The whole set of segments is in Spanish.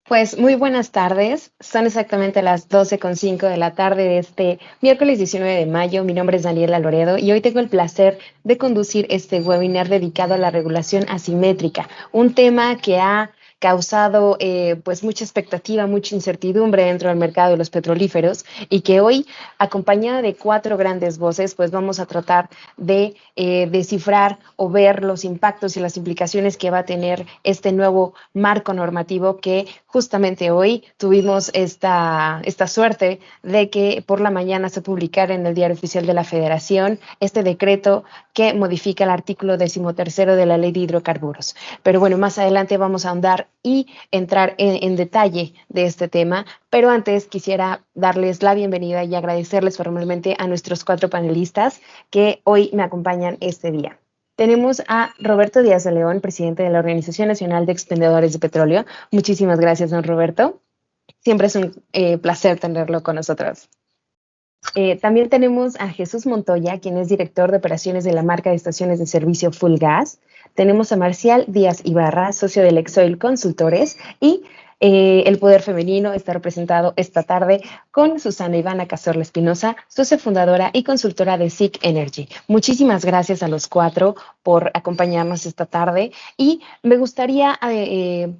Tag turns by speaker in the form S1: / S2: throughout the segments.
S1: Pues muy buenas tardes, son exactamente las 12:05 de la tarde de este miércoles 19 de mayo. Mi nombre es Daniela Loredo y hoy tengo el placer de conducir este webinar dedicado a la regulación asimétrica, un tema que ha causado pues mucha expectativa, mucha incertidumbre dentro del mercado de los petrolíferos y que hoy, acompañada de cuatro grandes voces, pues vamos a tratar de descifrar o ver los impactos y las implicaciones que va a tener este nuevo marco normativo que justamente hoy tuvimos esta suerte de que por la mañana se publicara en el Diario Oficial de la Federación este decreto que modifica el artículo 13º de la Ley de Hidrocarburos. Pero bueno, más adelante vamos a ahondar y entrar en detalle de este tema, pero antes quisiera darles la bienvenida y agradecerles formalmente a nuestros cuatro panelistas que hoy me acompañan este día. Tenemos a Roberto Díaz de León, presidente de la Organización Nacional de Expendedores de Petróleo. Muchísimas gracias, don Roberto. Siempre es un placer tenerlo con nosotros. También tenemos a Jesús Montoya, quien es director de operaciones de la marca de estaciones de servicio Full Gas. Tenemos a Marcial Díaz Ibarra, socio del Exoil Consultores, y el poder femenino está representado esta tarde con Susana Ivana Cazorla Espinosa, socia fundadora y consultora de SIC Energy. Muchísimas gracias a los cuatro por acompañarnos esta tarde y me gustaría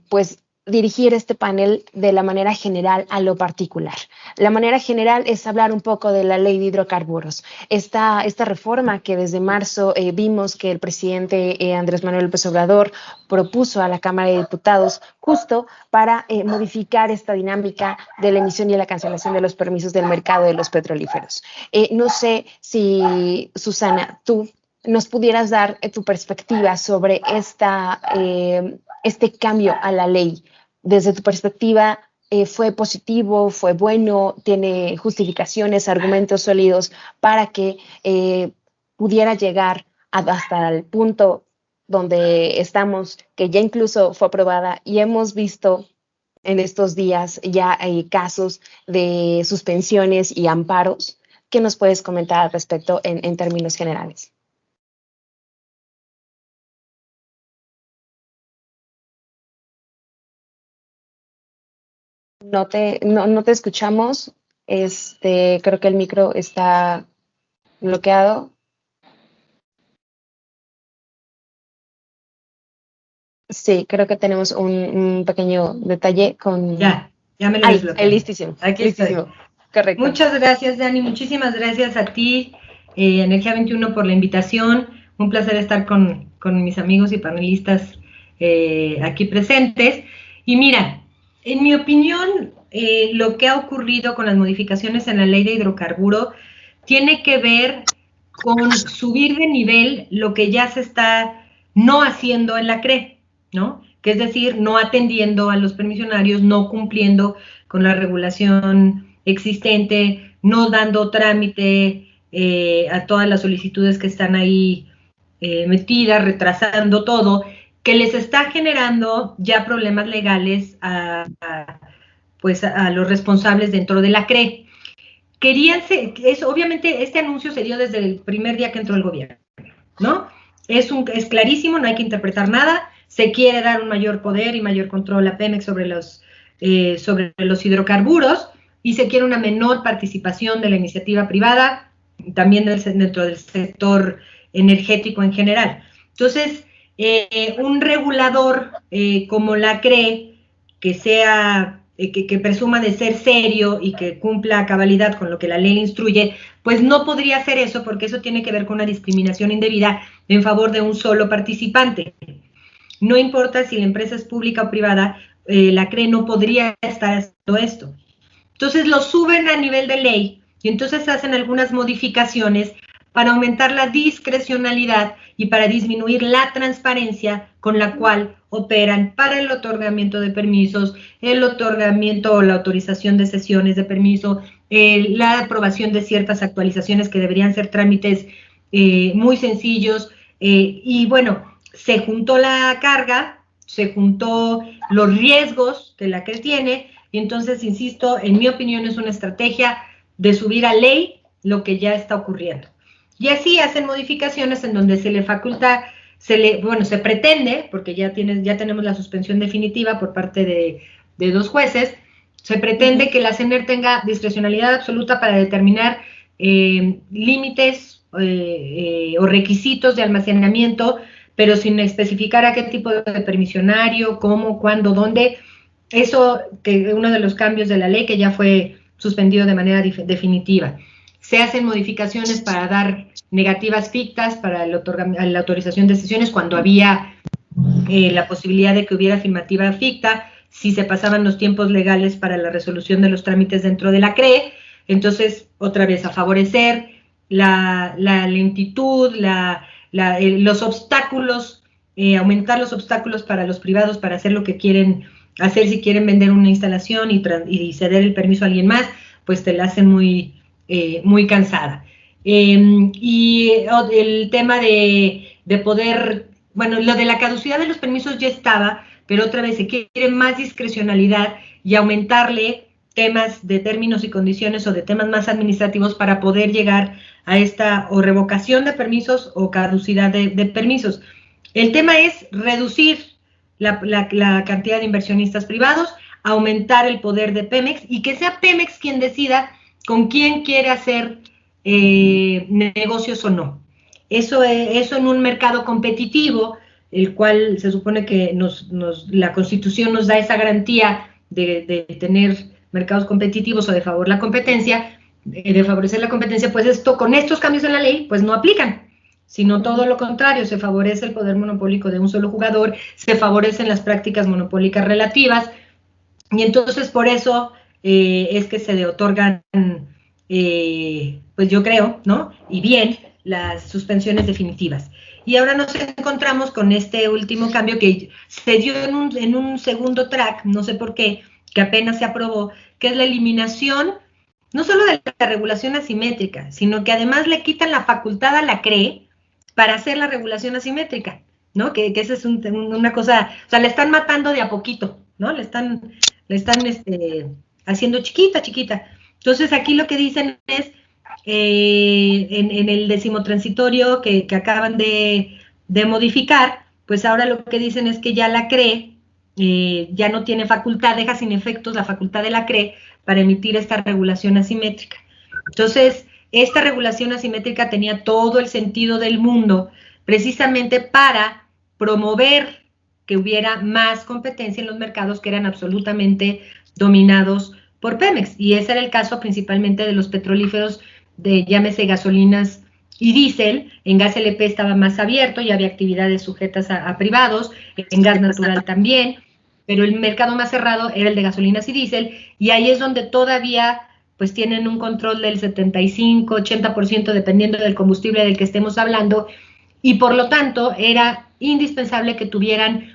S1: pues dirigir este panel de la manera general a lo particular. La manera general es hablar un poco de la ley de hidrocarburos. Esta reforma que desde marzo vimos que el presidente Andrés Manuel López Obrador propuso a la Cámara de Diputados justo para modificar esta dinámica de la emisión y la cancelación de los permisos del mercado de los petrolíferos. No sé si, Susana, tú nos pudieras dar tu perspectiva sobre este cambio a la ley. Desde tu perspectiva, ¿fue positivo, fue bueno, tiene justificaciones, argumentos sólidos para que pudiera llegar hasta el punto donde estamos, que ya incluso fue aprobada y hemos visto en estos días ya hay casos de suspensiones y amparos? ¿Qué nos puedes comentar al respecto en términos generales? No te escuchamos. Creo que el micro está bloqueado. Sí, creo que tenemos un pequeño detalle con...
S2: Ya me lo desbloqueé.
S1: Listísimo.
S2: Aquí
S1: listísimo.
S2: estoy.
S1: Correcto.
S2: Muchas gracias, Dani. Muchísimas gracias a ti, Energía 21, por la invitación. Un placer estar con mis amigos y panelistas aquí presentes. Y mira, en mi opinión, lo que ha ocurrido con las modificaciones en la ley de hidrocarburo tiene que ver con subir de nivel lo que ya se está no haciendo en la CRE, ¿no? Que es decir, no atendiendo a los permisionarios, no cumpliendo con la regulación existente, no dando trámite a todas las solicitudes que están ahí metidas, retrasando todo, que les está generando ya problemas legales a los responsables dentro de la CRE. Obviamente este anuncio se dio desde el primer día que entró el gobierno, ¿no? Es clarísimo, no hay que interpretar nada. Se quiere dar un mayor poder y mayor control a Pemex sobre los hidrocarburos y se quiere una menor participación de la iniciativa privada, también dentro del sector energético en general. Entonces, un regulador como la CRE, que sea... Que presuma de ser serio y que cumpla a cabalidad con lo que la ley le instruye, pues no podría hacer eso porque eso tiene que ver con una discriminación indebida en favor de un solo participante. No importa si la empresa es pública o privada, la CRE no podría estar haciendo esto. Entonces lo suben a nivel de ley y entonces hacen algunas modificaciones para aumentar la discrecionalidad y para disminuir la transparencia con la cual operan para el otorgamiento de permisos, el otorgamiento o la autorización de sesiones de permiso, la aprobación de ciertas actualizaciones que deberían ser trámites muy sencillos, y bueno, se juntó la carga, se juntó los riesgos que la CRE tiene, y entonces, insisto, en mi opinión es una estrategia de subir a ley lo que ya está ocurriendo. Y así hacen modificaciones en donde se le faculta, se pretende, porque ya tenemos la suspensión definitiva por parte de 2 jueces, se pretende que la CNER tenga discrecionalidad absoluta para determinar límites o requisitos de almacenamiento, pero sin especificar a qué tipo de permisionario, cómo, cuándo, dónde. Eso, que uno de los cambios de la ley que ya fue suspendido de manera definitiva. Se hacen modificaciones para dar negativas fictas para la autorización de sesiones cuando había la posibilidad de que hubiera afirmativa ficta, si se pasaban los tiempos legales para la resolución de los trámites dentro de la CRE. Entonces, otra vez, a favorecer la lentitud, los obstáculos, aumentar los obstáculos para los privados para hacer lo que quieren hacer. Si quieren vender una instalación y ceder el permiso a alguien más, pues te la hacen muy cansada. Y el tema de poder, bueno, lo de la caducidad de los permisos ya estaba, pero otra vez se quiere más discrecionalidad y aumentarle temas de términos y condiciones o de temas más administrativos para poder llegar a esta o revocación de permisos o caducidad de permisos. El tema es reducir la cantidad de inversionistas privados, aumentar el poder de Pemex y que sea Pemex quien decida con quién quiere hacer negocios o no. Eso en un mercado competitivo, el cual se supone que la Constitución nos da esa garantía de tener mercados competitivos o de favorecer la competencia, pues con estos cambios en la ley, pues no aplican, sino todo lo contrario, se favorece el poder monopólico de un solo jugador, se favorecen las prácticas monopólicas relativas, y entonces por eso es que se le otorgan, pues yo creo, ¿no? Y bien, las suspensiones definitivas. Y ahora nos encontramos con este último cambio que se dio en un segundo track, no sé por qué, que apenas se aprobó, que es la eliminación no solo de la regulación asimétrica, sino que además le quitan la facultad a la CRE para hacer la regulación asimétrica, ¿no? Que esa es una cosa, o sea, le están matando de a poquito, ¿no? Le están haciendo chiquita. Entonces aquí lo que dicen es, en el 10º transitorio que acaban de modificar, pues ahora lo que dicen es que ya la CRE ya no tiene facultad, deja sin efectos la facultad de la CRE para emitir esta regulación asimétrica. Entonces, esta regulación asimétrica tenía todo el sentido del mundo, precisamente para promover que hubiera más competencia en los mercados que eran absolutamente dominados por Pemex, y ese era el caso principalmente de los petrolíferos, llámese gasolinas y diésel. En gas LP estaba más abierto y había actividades sujetas a privados, en gas natural también, pero el mercado más cerrado era el de gasolinas y diésel, y ahí es donde todavía pues tienen un control del 75-80% dependiendo del combustible del que estemos hablando, y por lo tanto era indispensable que tuvieran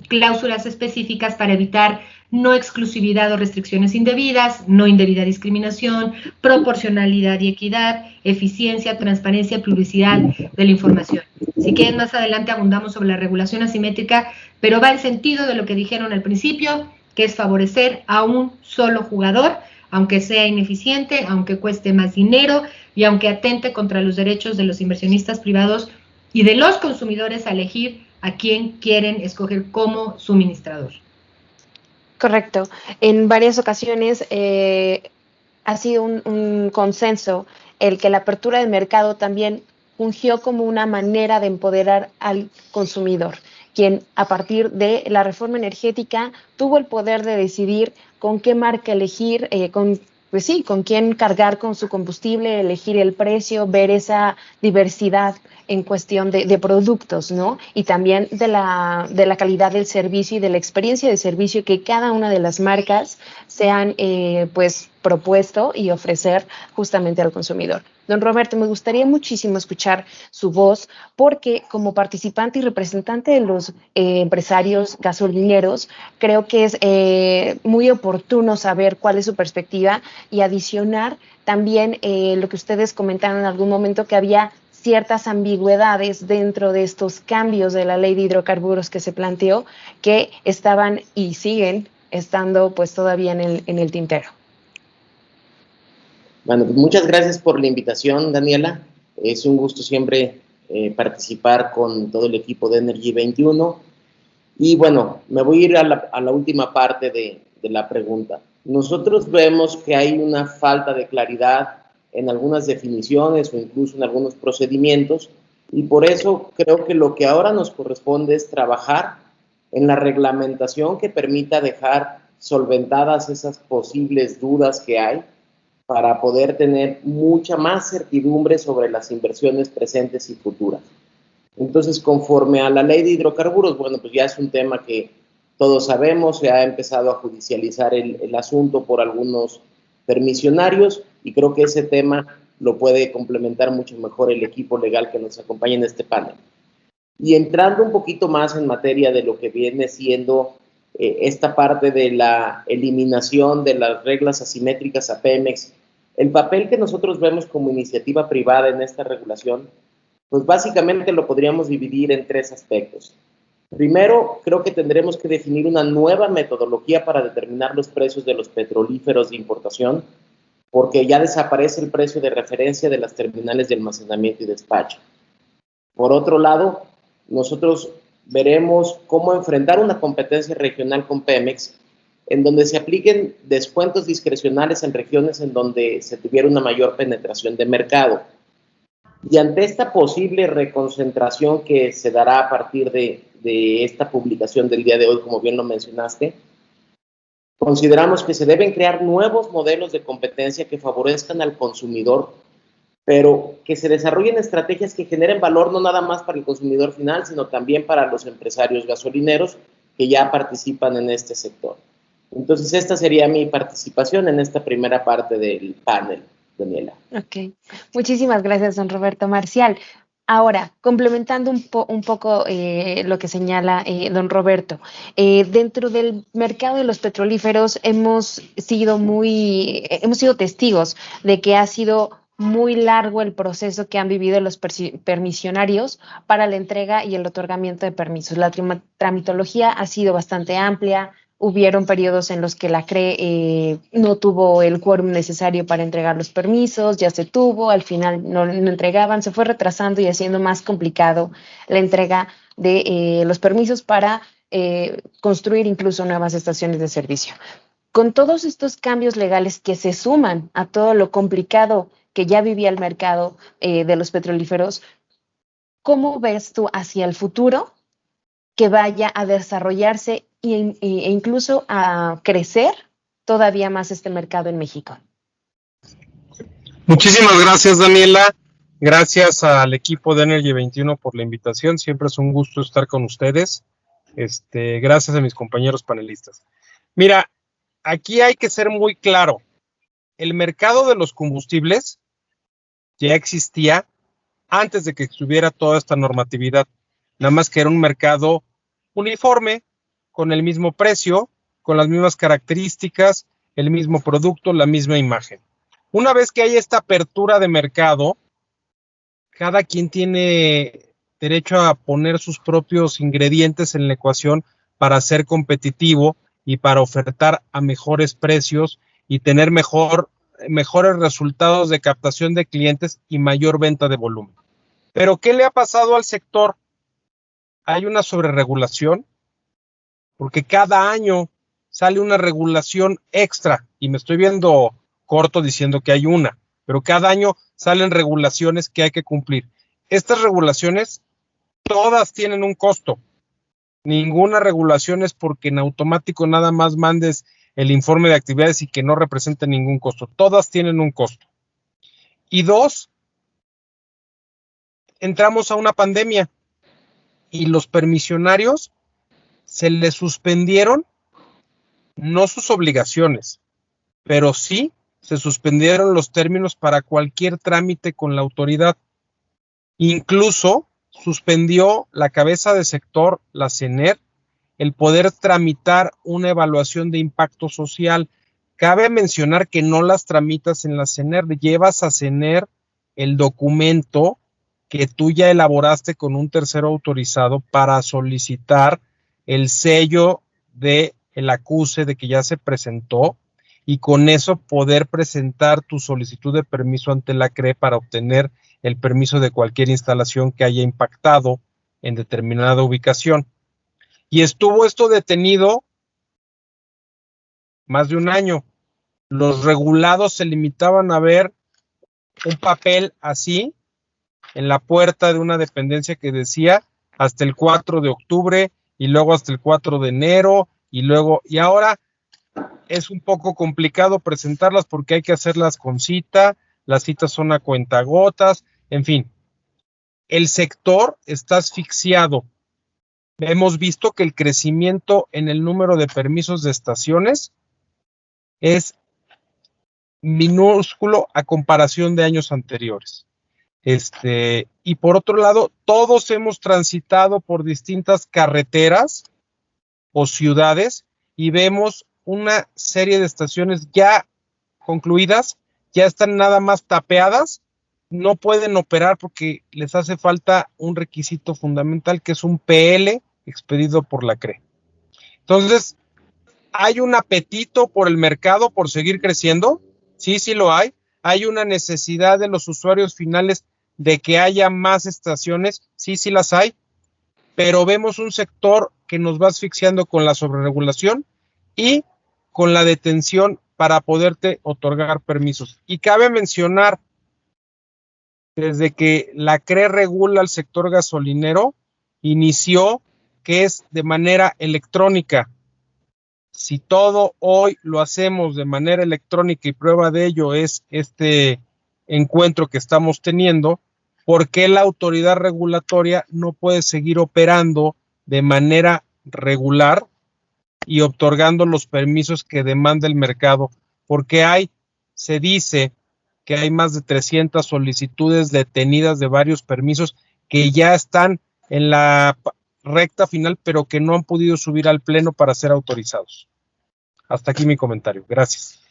S2: cláusulas específicas para evitar no exclusividad o restricciones indebidas, no indebida discriminación, proporcionalidad y equidad, eficiencia, transparencia y publicidad de la información. Si quieren, más adelante abundamos sobre la regulación asimétrica, pero va en sentido de lo que dijeron al principio, que es favorecer a un solo jugador, aunque sea ineficiente, aunque cueste más dinero y aunque atente contra los derechos de los inversionistas privados y de los consumidores a elegir a quién quieren escoger como suministrador.
S1: Correcto. En varias ocasiones ha sido un consenso el que la apertura del mercado también fungió como una manera de empoderar al consumidor, quien a partir de la reforma energética tuvo el poder de decidir con qué marca elegir, con quién cargar con su combustible, elegir el precio, ver esa diversidad en cuestión de productos, ¿no? Y también de la calidad del servicio y de la experiencia de servicio que cada una de las marcas se han pues propuesto y ofrecer justamente al consumidor. Don Roberto, me gustaría muchísimo escuchar su voz porque como participante y representante de los empresarios gasolineros, creo que es muy oportuno saber cuál es su perspectiva y adicionar también lo que ustedes comentaron en algún momento, que había ciertas ambigüedades dentro de estos cambios de la ley de hidrocarburos que se planteó, que estaban y siguen estando pues todavía en el tintero.
S3: Bueno, pues muchas gracias por la invitación, Daniela. Es un gusto siempre participar con todo el equipo de Energy 21. Y bueno, me voy a ir a la última parte de la pregunta. Nosotros vemos que hay una falta de claridad en algunas definiciones o incluso en algunos procedimientos, y por eso creo que lo que ahora nos corresponde es trabajar en la reglamentación que permita dejar solventadas esas posibles dudas que hay para poder tener mucha más certidumbre sobre las inversiones presentes y futuras. Entonces, conforme a la ley de hidrocarburos, bueno, pues ya es un tema que todos sabemos, se ha empezado a judicializar el asunto por algunos permisionarios, y creo que ese tema lo puede complementar mucho mejor el equipo legal que nos acompaña en este panel. Y entrando un poquito más en materia de lo que viene siendo esta parte de la eliminación de las reglas asimétricas a Pemex, el papel que nosotros vemos como iniciativa privada en esta regulación, pues básicamente lo podríamos dividir en tres aspectos. Primero, creo que tendremos que definir una nueva metodología para determinar los precios de los petrolíferos de importación, porque ya desaparece el precio de referencia de las terminales de almacenamiento y despacho. Por otro lado, nosotros veremos cómo enfrentar una competencia regional con Pemex, en donde se apliquen descuentos discrecionales en regiones en donde se tuviera una mayor penetración de mercado. Y ante esta posible reconcentración que se dará a partir de esta publicación del día de hoy, como bien lo mencionaste, consideramos que se deben crear nuevos modelos de competencia que favorezcan al consumidor, pero que se desarrollen estrategias que generen valor no nada más para el consumidor final, sino también para los empresarios gasolineros que ya participan en este sector. Entonces, esta sería mi participación en esta primera parte del panel, Daniela.
S1: Ok, muchísimas gracias, don Roberto Marcial. Ahora, complementando un poco lo que señala don Roberto, dentro del mercado de los petrolíferos hemos sido testigos de que ha sido muy largo el proceso que han vivido los permisionarios para la entrega y el otorgamiento de permisos. La tramitología ha sido bastante amplia. Hubieron periodos en los que la CRE no tuvo el quórum necesario para entregar los permisos, ya se tuvo, al final no entregaban, se fue retrasando y haciendo más complicado la entrega de los permisos para construir incluso nuevas estaciones de servicio. Con todos estos cambios legales que se suman a todo lo complicado que ya vivía el mercado de los petrolíferos, ¿cómo ves tú hacia el futuro que vaya a desarrollarse e incluso a crecer todavía más este mercado en México?
S4: Muchísimas gracias, Daniela. Gracias al equipo de Energy 21 por la invitación. Siempre es un gusto estar con ustedes. Gracias a mis compañeros panelistas. Mira, aquí hay que ser muy claro. El mercado de los combustibles ya existía antes de que estuviera toda esta normatividad. Nada más que era un mercado uniforme, con el mismo precio, con las mismas características, el mismo producto, la misma imagen. Una vez que hay esta apertura de mercado, cada quien tiene derecho a poner sus propios ingredientes en la ecuación para ser competitivo y para ofertar a mejores precios y tener mejores resultados de captación de clientes y mayor venta de volumen. Pero ¿qué le ha pasado al sector? Hay una sobreregulación, porque cada año sale una regulación extra, y me estoy viendo corto diciendo que hay una, pero cada año salen regulaciones que hay que cumplir. Estas regulaciones todas tienen un costo. Ninguna regulación es porque en automático nada más mandes el informe de actividades y que no represente ningún costo. Todas tienen un costo. Y dos, entramos a una pandemia y los permisionarios se les suspendieron no sus obligaciones, pero sí se suspendieron los términos para cualquier trámite con la autoridad. Incluso suspendió la cabeza de sector, la CENER, el poder tramitar una evaluación de impacto social. Cabe mencionar que no las tramitas en la CENER, llevas a CENER el documento que tú ya elaboraste con un tercero autorizado para solicitar el sello de el acuse de que ya se presentó, y con eso poder presentar tu solicitud de permiso ante la CRE para obtener el permiso de cualquier instalación que haya impactado en determinada ubicación. Y estuvo esto detenido más de un año. Los regulados se limitaban a ver un papel así en la puerta de una dependencia que decía hasta el 4 de octubre y luego hasta el 4 de enero y ahora es un poco complicado presentarlas porque hay que hacerlas con cita, las citas son a cuentagotas, en fin. El sector está asfixiado. Hemos visto que el crecimiento en el número de permisos de estaciones es minúsculo a comparación de años anteriores. Y por otro lado, todos hemos transitado por distintas carreteras o ciudades y vemos una serie de estaciones ya concluidas, ya están nada más tapeadas, no pueden operar porque les hace falta un requisito fundamental que es un PL expedido por la CRE. Entonces, ¿hay un apetito por el mercado por seguir creciendo? Sí, sí lo hay. ¿Hay una necesidad de los usuarios finales de que haya más estaciones? Sí, sí las hay. Pero vemos un sector que nos va asfixiando con la sobreregulación y con la detención para poderte otorgar permisos. Y cabe mencionar, desde que la CRE regula el sector gasolinero, inició que es de manera electrónica. Si todo hoy lo hacemos de manera electrónica y prueba de ello es este encuentro que estamos teniendo, ¿por qué la autoridad regulatoria no puede seguir operando de manera regular y otorgando los permisos que demanda el mercado? Porque se dice que hay más de 300 solicitudes detenidas de varios permisos que ya están en la recta final, pero que no han podido subir al pleno para ser autorizados. Hasta aquí mi comentario. Gracias.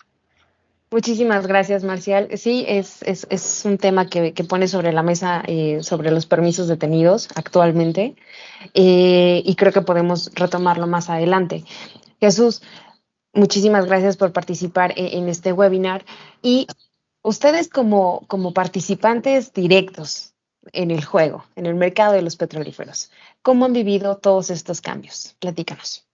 S1: Muchísimas gracias, Marcial. Sí, es un tema que pone sobre la mesa sobre los permisos detenidos actualmente y creo que podemos retomarlo más adelante. Jesús, muchísimas gracias por participar en este webinar y ustedes como participantes directos en el juego, en el mercado de los petrolíferos, ¿cómo han vivido todos estos cambios? Platícanos.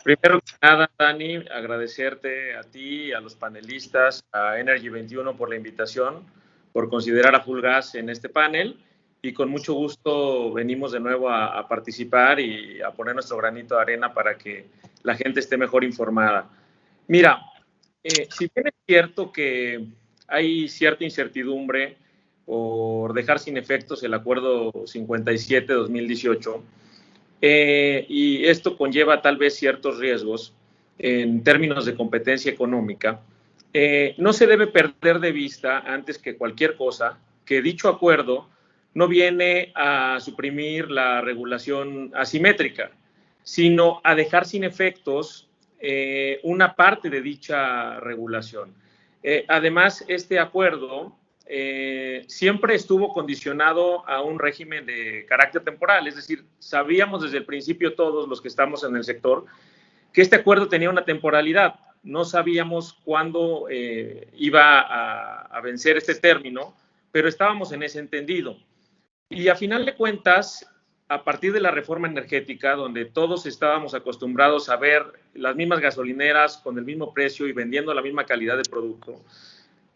S5: Primero que nada, Dani, agradecerte a ti, a los panelistas, a Energy 21 por la invitación, por considerar a Full Gas en este panel y con mucho gusto venimos de nuevo a participar y a poner nuestro granito de arena para que la gente esté mejor informada. Mira, si bien es cierto que hay cierta incertidumbre por dejar sin efectos el Acuerdo 57-2018, y esto conlleva tal vez ciertos riesgos en términos de competencia económica, no se debe perder de vista, antes que cualquier cosa, que dicho acuerdo no viene a suprimir la regulación asimétrica, sino a dejar sin efectos una parte de dicha regulación. Además, este acuerdo siempre estuvo condicionado a un régimen de carácter temporal, es decir, sabíamos desde el principio todos los que estamos en el sector que este acuerdo tenía una temporalidad, no sabíamos cuándo iba a vencer este término, pero estábamos en ese entendido. Y a final de cuentas, a partir de la reforma energética, donde todos estábamos acostumbrados a ver las mismas gasolineras con el mismo precio y vendiendo la misma calidad de producto,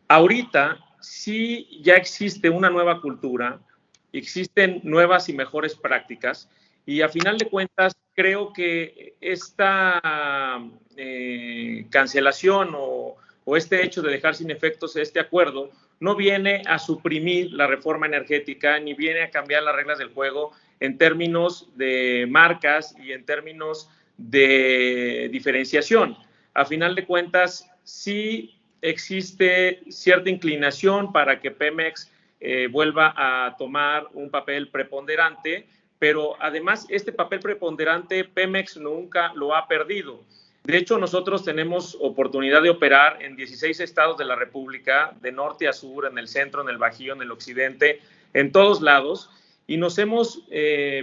S5: ahorita sí ya existe una nueva cultura, existen nuevas y mejores prácticas y a final de cuentas creo que esta cancelación o este hecho de dejar sin efectos este acuerdo no viene a suprimir la reforma energética ni viene a cambiar las reglas del juego en términos de marcas y en términos de diferenciación. A final de cuentas, sí existe cierta inclinación para que Pemex vuelva a tomar un papel preponderante, pero además este papel preponderante Pemex nunca lo ha perdido. De hecho, nosotros tenemos oportunidad de operar en 16 estados de la República, de norte a sur, en el centro, en el Bajío, en el occidente, en todos lados, y nos hemos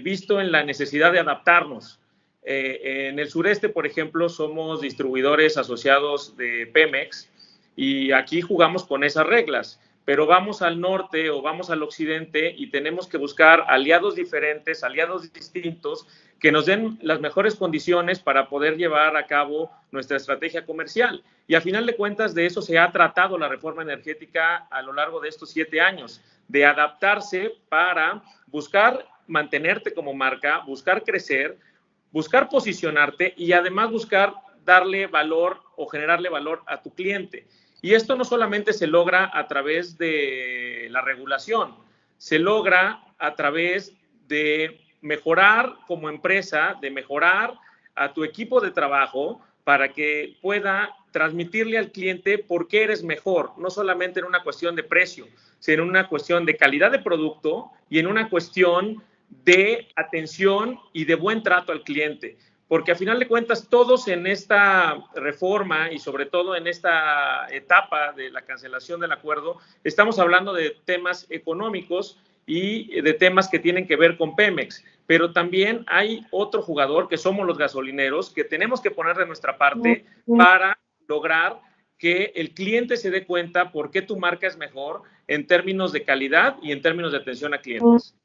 S5: visto en la necesidad de adaptarnos. En el sureste, por ejemplo, somos distribuidores asociados de Pemex y aquí jugamos con esas reglas. pero vamos al norte o vamos al occidente y tenemos que buscar aliados diferentes, aliados distintos, que nos den las mejores condiciones para poder llevar a cabo nuestra estrategia comercial. Y a final de cuentas de eso se ha tratado la reforma energética a lo largo de estos 7 años, de adaptarse para buscar mantenerte como marca, buscar crecer, buscar posicionarte y además buscar darle valor o generarle valor a tu cliente. Y esto no solamente se logra a través de la regulación, se logra a través de mejorar como empresa, de mejorar a tu equipo de trabajo para que pueda transmitirle al cliente por qué eres mejor, no solamente en una cuestión de precio, sino en una cuestión de calidad de producto y en una cuestión de atención y de buen trato al cliente. Porque a final de cuentas todos en esta reforma y sobre todo en esta etapa de la cancelación del acuerdo, estamos hablando de temas económicos y de temas que tienen que ver con Pemex, pero también hay otro jugador que somos los gasolineros, que tenemos que poner de nuestra parte para lograr que el cliente se dé cuenta por qué tu marca es mejor en términos de calidad y en términos de atención a clientes.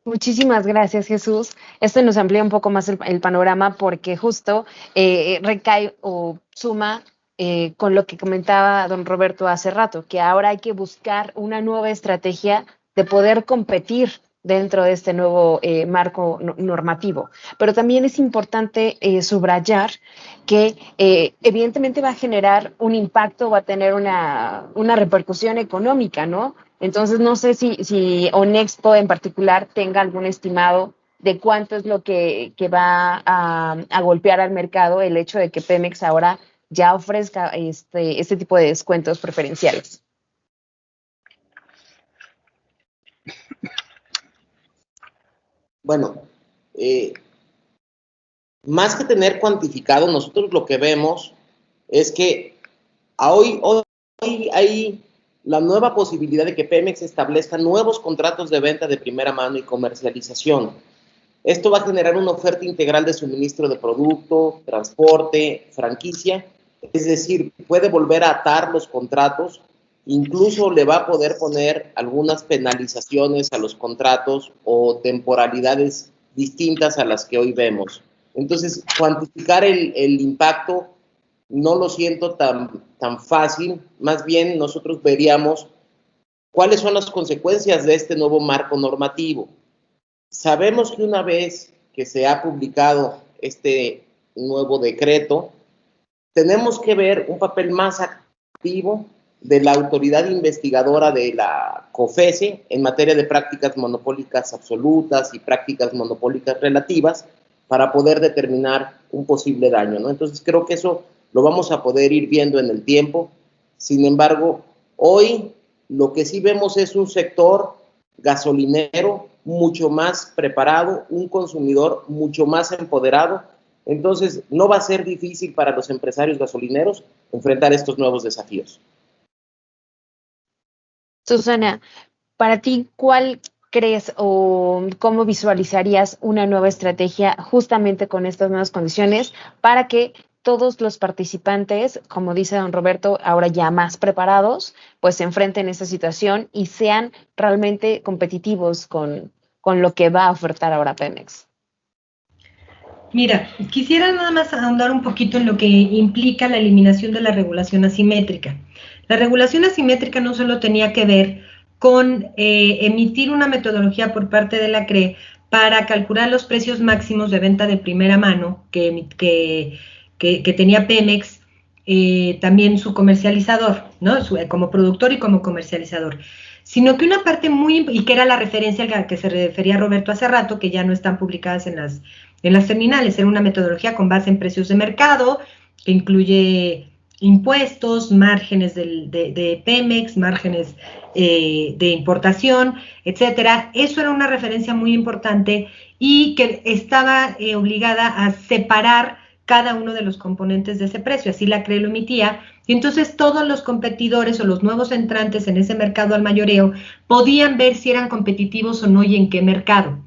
S1: Muchísimas gracias, Jesús. Esto nos amplía un poco más el panorama porque justo recae o suma con lo que comentaba don Roberto hace rato, que ahora hay que buscar una nueva estrategia de poder competir dentro de este nuevo marco normativo. Pero también es importante subrayar que evidentemente va a generar un impacto, va a tener una repercusión económica, ¿no? Entonces, no sé si Onexpo en particular tenga algún estimado de cuánto es lo que va a golpear al mercado el hecho de que Pemex ahora ya ofrezca este tipo de descuentos preferenciales.
S3: Bueno, más que tener cuantificado, nosotros lo que vemos es que hoy hay la nueva posibilidad de que Pemex establezca nuevos contratos de venta de primera mano y comercialización. Esto va a generar una oferta integral de suministro de producto, transporte, franquicia, es decir, puede volver a atar los contratos, incluso le va a poder poner algunas penalizaciones a los contratos o temporalidades distintas a las que hoy vemos. Entonces, cuantificar el impacto no lo siento tan fácil, más bien nosotros veríamos cuáles son las consecuencias de este nuevo marco normativo. Sabemos que una vez que se ha publicado este nuevo decreto, tenemos que ver un papel más activo de la autoridad investigadora de la COFECE en materia de prácticas monopólicas absolutas y prácticas monopólicas relativas para poder determinar un posible daño, ¿no? Entonces creo que eso lo vamos a poder ir viendo en el tiempo. Sin embargo, hoy lo que sí vemos es un sector gasolinero mucho más preparado, un consumidor mucho más empoderado. Entonces, no va a ser difícil para los empresarios gasolineros enfrentar estos nuevos desafíos.
S1: Susana, para ti, ¿cuál crees o cómo visualizarías una nueva estrategia justamente con estas nuevas condiciones para que todos los participantes, como dice don Roberto, ahora ya más preparados, pues se enfrenten a esta situación y sean realmente competitivos con lo que va a ofertar ahora Pemex?
S2: Mira, quisiera nada más ahondar un poquito en lo que implica la eliminación de la regulación asimétrica. La regulación asimétrica no solo tenía que ver con emitir una metodología por parte de la CRE para calcular los precios máximos de venta de primera mano que tenía Pemex, también su comercializador, ¿no? Como productor y como comercializador, sino que una parte y que era la referencia a la que se refería Roberto hace rato, que ya no están publicadas en las terminales, era una metodología con base en precios de mercado, que incluye impuestos, márgenes de Pemex, márgenes de importación, etcétera. Eso era una referencia muy importante y que estaba obligada a separar cada uno de los componentes de ese precio, así la CRE lo emitía, y entonces todos los competidores o los nuevos entrantes en ese mercado al mayoreo podían ver si eran competitivos o no y en qué mercado.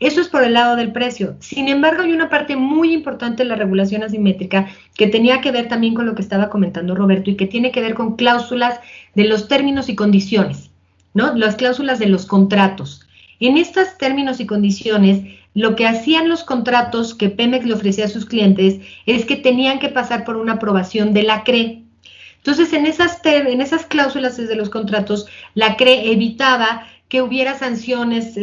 S2: Eso es por el lado del precio. Sin embargo, hay una parte muy importante de la regulación asimétrica que tenía que ver también con lo que estaba comentando Roberto y que tiene que ver con cláusulas de los términos y condiciones, ¿no? Las cláusulas de los contratos. En estos términos y condiciones, lo que hacían los contratos que Pemex le ofrecía a sus clientes es que tenían que pasar por una aprobación de la CRE. Entonces, en esas cláusulas de los contratos, la CRE evitaba que hubiera sanciones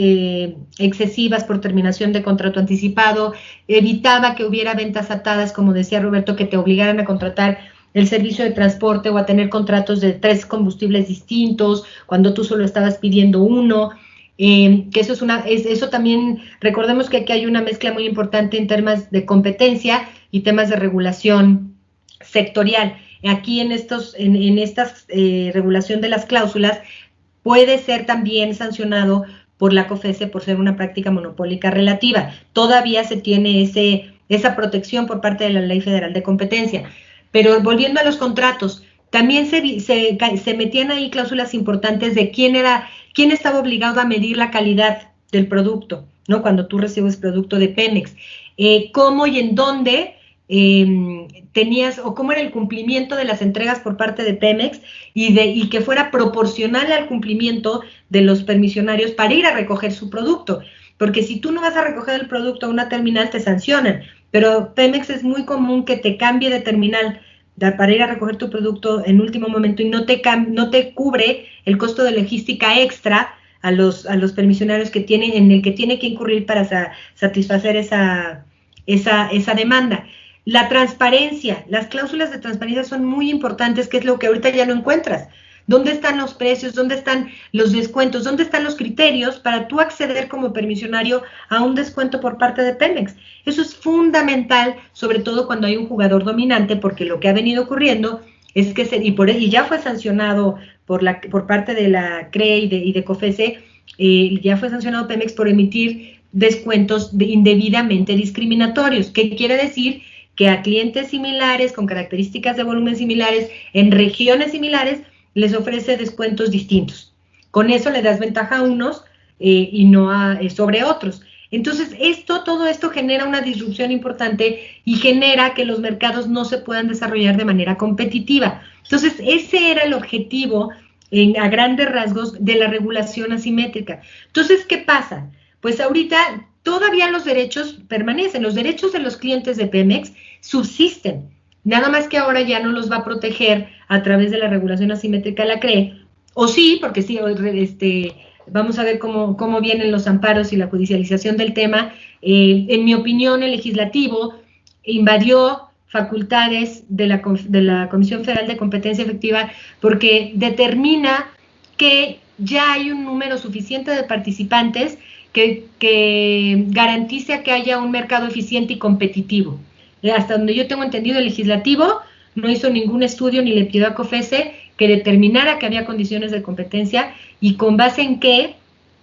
S2: excesivas por terminación de contrato anticipado, evitaba que hubiera ventas atadas, como decía Roberto, que te obligaran a contratar el servicio de transporte o a tener contratos de 3 combustibles distintos cuando tú solo estabas pidiendo uno. Que eso también, recordemos que aquí hay una mezcla muy importante en temas de competencia y temas de regulación sectorial. Aquí en esta regulación de las cláusulas puede ser también sancionado por la COFESE por ser una práctica monopólica relativa. Todavía se tiene esa protección por parte de la Ley Federal de Competencia. Pero volviendo a los contratos, también se metían ahí cláusulas importantes de quién estaba obligado a medir la calidad del producto, ¿no? Cuando tú recibes producto de Pemex, cómo y en dónde tenías, o cómo era el cumplimiento de las entregas por parte de Pemex y que fuera proporcional al cumplimiento de los permisionarios para ir a recoger su producto. Porque si tú no vas a recoger el producto a una terminal, te sancionan. Pero Pemex es muy común que te cambie de terminal para ir a recoger tu producto en último momento y no te cubre el costo de logística extra a los permisionarios en el que tiene que incurrir para satisfacer esa demanda. La transparencia, las cláusulas de transparencia son muy importantes, que es lo que ahorita ya no encuentras. ¿Dónde están los precios? ¿Dónde están los descuentos? ¿Dónde están los criterios para tú acceder como permisionario a un descuento por parte de Pemex? Eso es fundamental, sobre todo cuando hay un jugador dominante, porque lo que ha venido ocurriendo es que y ya fue sancionado por parte de la CRE y de COFESE, ya fue sancionado Pemex por emitir descuentos indebidamente discriminatorios. ¿Qué quiere decir? Que a clientes similares, con características de volumen similares, en regiones similares, les ofrece descuentos distintos. Con eso le das ventaja a unos y no sobre otros. Entonces, todo esto genera una disrupción importante y genera que los mercados no se puedan desarrollar de manera competitiva. Entonces, ese era el objetivo a grandes rasgos de la regulación asimétrica. Entonces, ¿qué pasa? Pues ahorita todavía los derechos permanecen, los derechos de los clientes de Pemex subsisten, nada más que ahora ya no los va a proteger a través de la regulación asimétrica de la CRE, o sí, porque sí, vamos a ver cómo vienen los amparos y la judicialización del tema. En mi opinión, el legislativo invadió facultades de la Comisión Federal de Competencia Efectiva porque determina que ya hay un número suficiente de participantes que garantice que haya un mercado eficiente y competitivo. Hasta donde yo tengo entendido, el legislativo no hizo ningún estudio ni le pidió a COFESE que determinara que había condiciones de competencia y con base en qué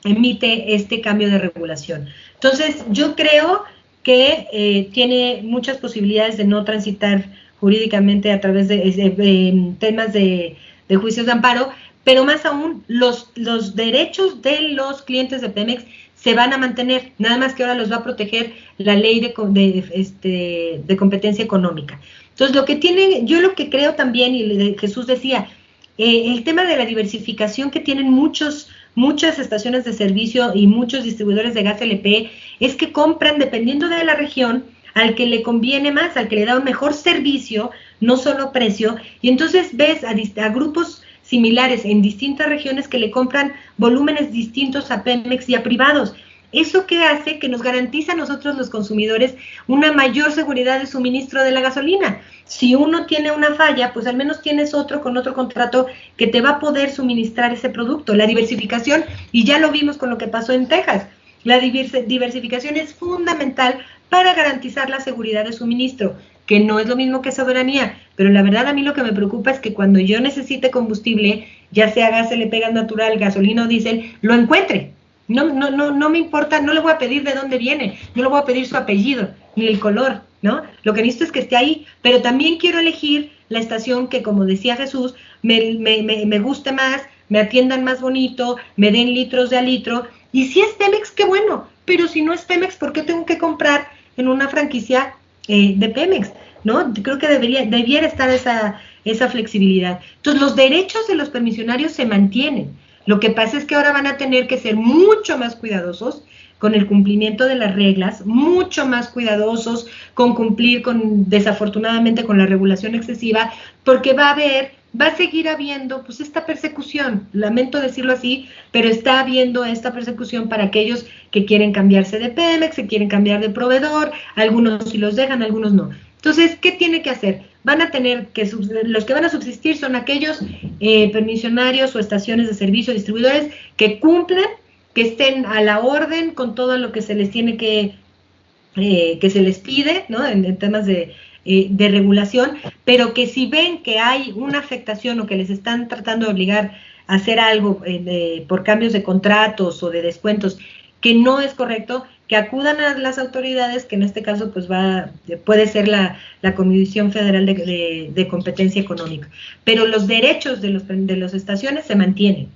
S2: emite este cambio de regulación. Entonces, yo creo que tiene muchas posibilidades de no transitar jurídicamente a través de temas de juicios de amparo, pero más aún, los derechos de los clientes de Pemex se van a mantener, nada más que ahora los va a proteger la ley de competencia económica. Entonces, yo lo que creo también, y Jesús decía, el tema de la diversificación que tienen muchas estaciones de servicio y muchos distribuidores de gas LP, es que compran, dependiendo de la región, al que le conviene más, al que le da un mejor servicio, no solo precio, y entonces ves a grupos similares en distintas regiones que le compran volúmenes distintos a Pemex y a privados. ¿Eso qué hace? Que nos garantiza a nosotros los consumidores una mayor seguridad de suministro de la gasolina. Si uno tiene una falla, pues al menos tienes otro con otro contrato que te va a poder suministrar ese producto. La diversificación, y ya lo vimos con lo que pasó en Texas, la diversificación es fundamental para garantizar la seguridad de suministro, que no es lo mismo que soberanía, pero la verdad a mí lo que me preocupa es que cuando yo necesite combustible, ya sea gas LP, gas natural, gasolina o diésel, lo encuentre. No me importa, no le voy a pedir de dónde viene, no le voy a pedir su apellido, ni el color, ¿no? Lo que necesito es que esté ahí, pero también quiero elegir la estación que, como decía Jesús, me guste más, me atiendan más bonito, me den litros de a litro, y si es Pemex, qué bueno, pero si no es Pemex, ¿por qué tengo que comprar en una franquicia de Pemex? ¿No? Creo que debiera estar esa flexibilidad. Entonces, los derechos de los permisionarios se mantienen. Lo que pasa es que ahora van a tener que ser mucho más cuidadosos con el cumplimiento de las reglas, mucho más cuidadosos con cumplir desafortunadamente con la regulación excesiva, porque va a seguir habiendo pues esta persecución, lamento decirlo así, pero está habiendo esta persecución para aquellos que quieren cambiarse de Pemex, que quieren cambiar de proveedor, algunos sí los dejan, algunos no. Entonces, ¿qué tiene que hacer? Los que van a subsistir son aquellos permisionarios o estaciones de servicio, distribuidores que cumplan, que estén a la orden con todo lo que se les tiene que se les pide, ¿no? En temas de regulación, pero que si ven que hay una afectación o que les están tratando de obligar a hacer algo por cambios de contratos o de descuentos que no es correcto, que acudan a las autoridades, que en este caso pues puede ser la Comisión Federal de Competencia Económica, pero los derechos de las estaciones se mantienen.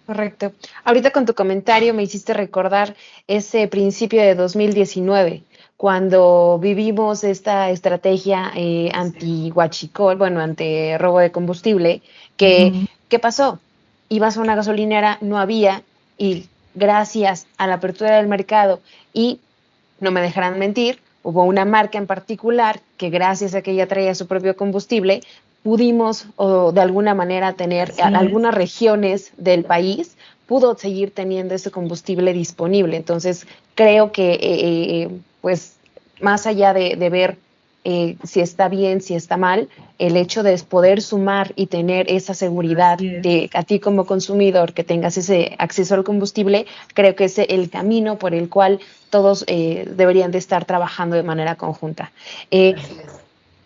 S1: Correcto. Ahorita con tu comentario me hiciste recordar ese principio de 2019, cuando vivimos esta estrategia anti-huachicol, bueno, anti-robo de combustible, ¿qué pasó? Ibas a una gasolinera, no había, y gracias a la apertura del mercado, y no me dejarán mentir, hubo una marca en particular que gracias a que ella traía su propio combustible, pudimos o de alguna manera tener algunas regiones del país pudo seguir teniendo ese combustible disponible. Entonces creo que pues más allá de ver si está bien, si está mal, el hecho de poder sumar y tener esa seguridad de a ti como consumidor que tengas ese acceso al combustible, creo que es el camino por el cual todos deberían de estar trabajando de manera conjunta.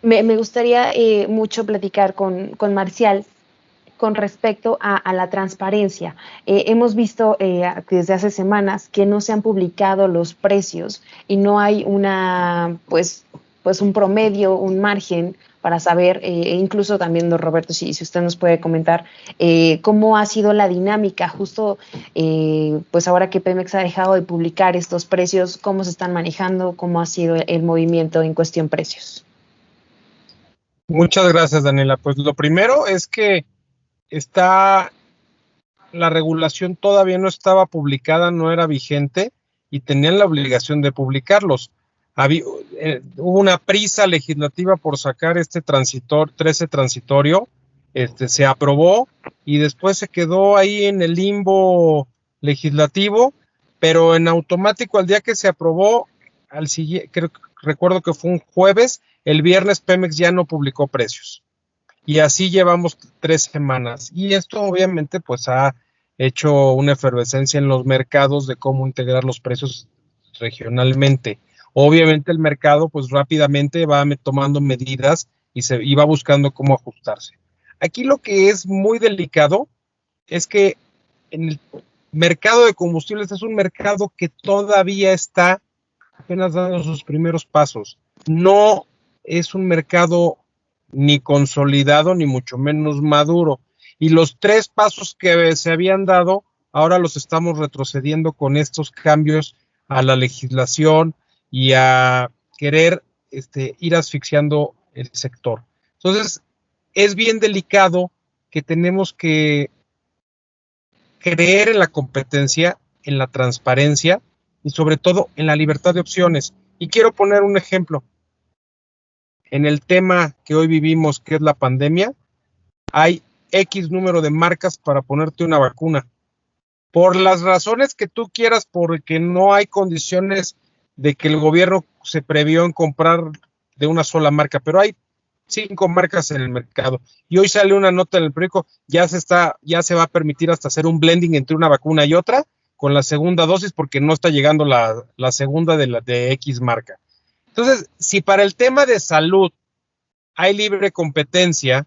S1: Me gustaría mucho platicar con Marcial con respecto a la transparencia. Hemos visto desde hace semanas que no se han publicado los precios y no hay pues un promedio, un margen para saber, incluso también, don Roberto, si usted nos puede comentar cómo ha sido la dinámica, justo pues ahora que Pemex ha dejado de publicar estos precios, cómo se están manejando, cómo ha sido el movimiento en cuestión precios.
S4: Muchas gracias, Daniela. Pues lo primero es que la regulación todavía no estaba publicada, no era vigente y tenían la obligación de publicarlos. Hubo una prisa legislativa por sacar 13 transitorio, se aprobó y después se quedó ahí en el limbo legislativo, pero en automático al día que se aprobó, recuerdo que fue un jueves, el viernes Pemex ya no publicó precios. Y así llevamos 3 semanas. Y esto obviamente pues ha hecho una efervescencia en los mercados de cómo integrar los precios regionalmente. Obviamente el mercado pues rápidamente va tomando medidas y va buscando cómo ajustarse. Aquí lo que es muy delicado es que en el mercado de combustibles es un mercado que todavía está apenas dando sus primeros pasos. No es un mercado ni consolidado, ni mucho menos maduro. Y los 3 pasos que se habían dado, ahora los estamos retrocediendo con estos cambios a la legislación y a querer ir asfixiando el sector. Entonces, es bien delicado que tenemos que creer en la competencia, en la transparencia y sobre todo en la libertad de opciones. Y quiero poner un ejemplo. En el tema que hoy vivimos, que es la pandemia, hay X número de marcas para ponerte una vacuna. Por las razones que tú quieras, porque no hay condiciones de que el gobierno se previó en comprar de una sola marca, pero hay 5 marcas en el mercado. Y hoy sale una nota en el periódico, ya se va a permitir hasta hacer un blending entre una vacuna y otra con la segunda dosis porque no está llegando la segunda de X marca. Entonces, si para el tema de salud hay libre competencia,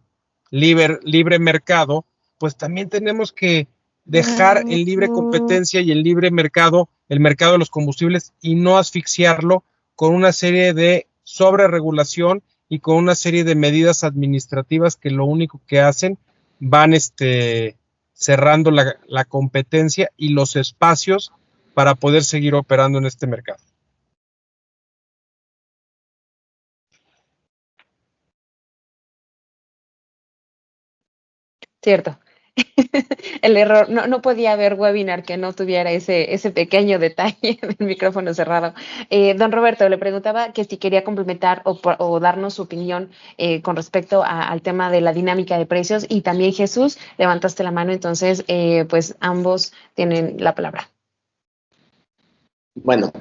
S4: libre mercado, pues también tenemos que dejar en libre competencia y en libre mercado el mercado de los combustibles y no asfixiarlo con una serie de sobreregulación y con una serie de medidas administrativas que lo único que hacen van cerrando la competencia y los espacios para poder seguir operando en este mercado.
S1: Cierto. El error, no podía haber webinar que no tuviera ese pequeño detalle del micrófono cerrado. Don Roberto, le preguntaba que si quería complementar o darnos su opinión con respecto al tema de la dinámica de precios, y también Jesús, levantaste la mano, entonces pues ambos tienen la palabra.
S3: Bueno,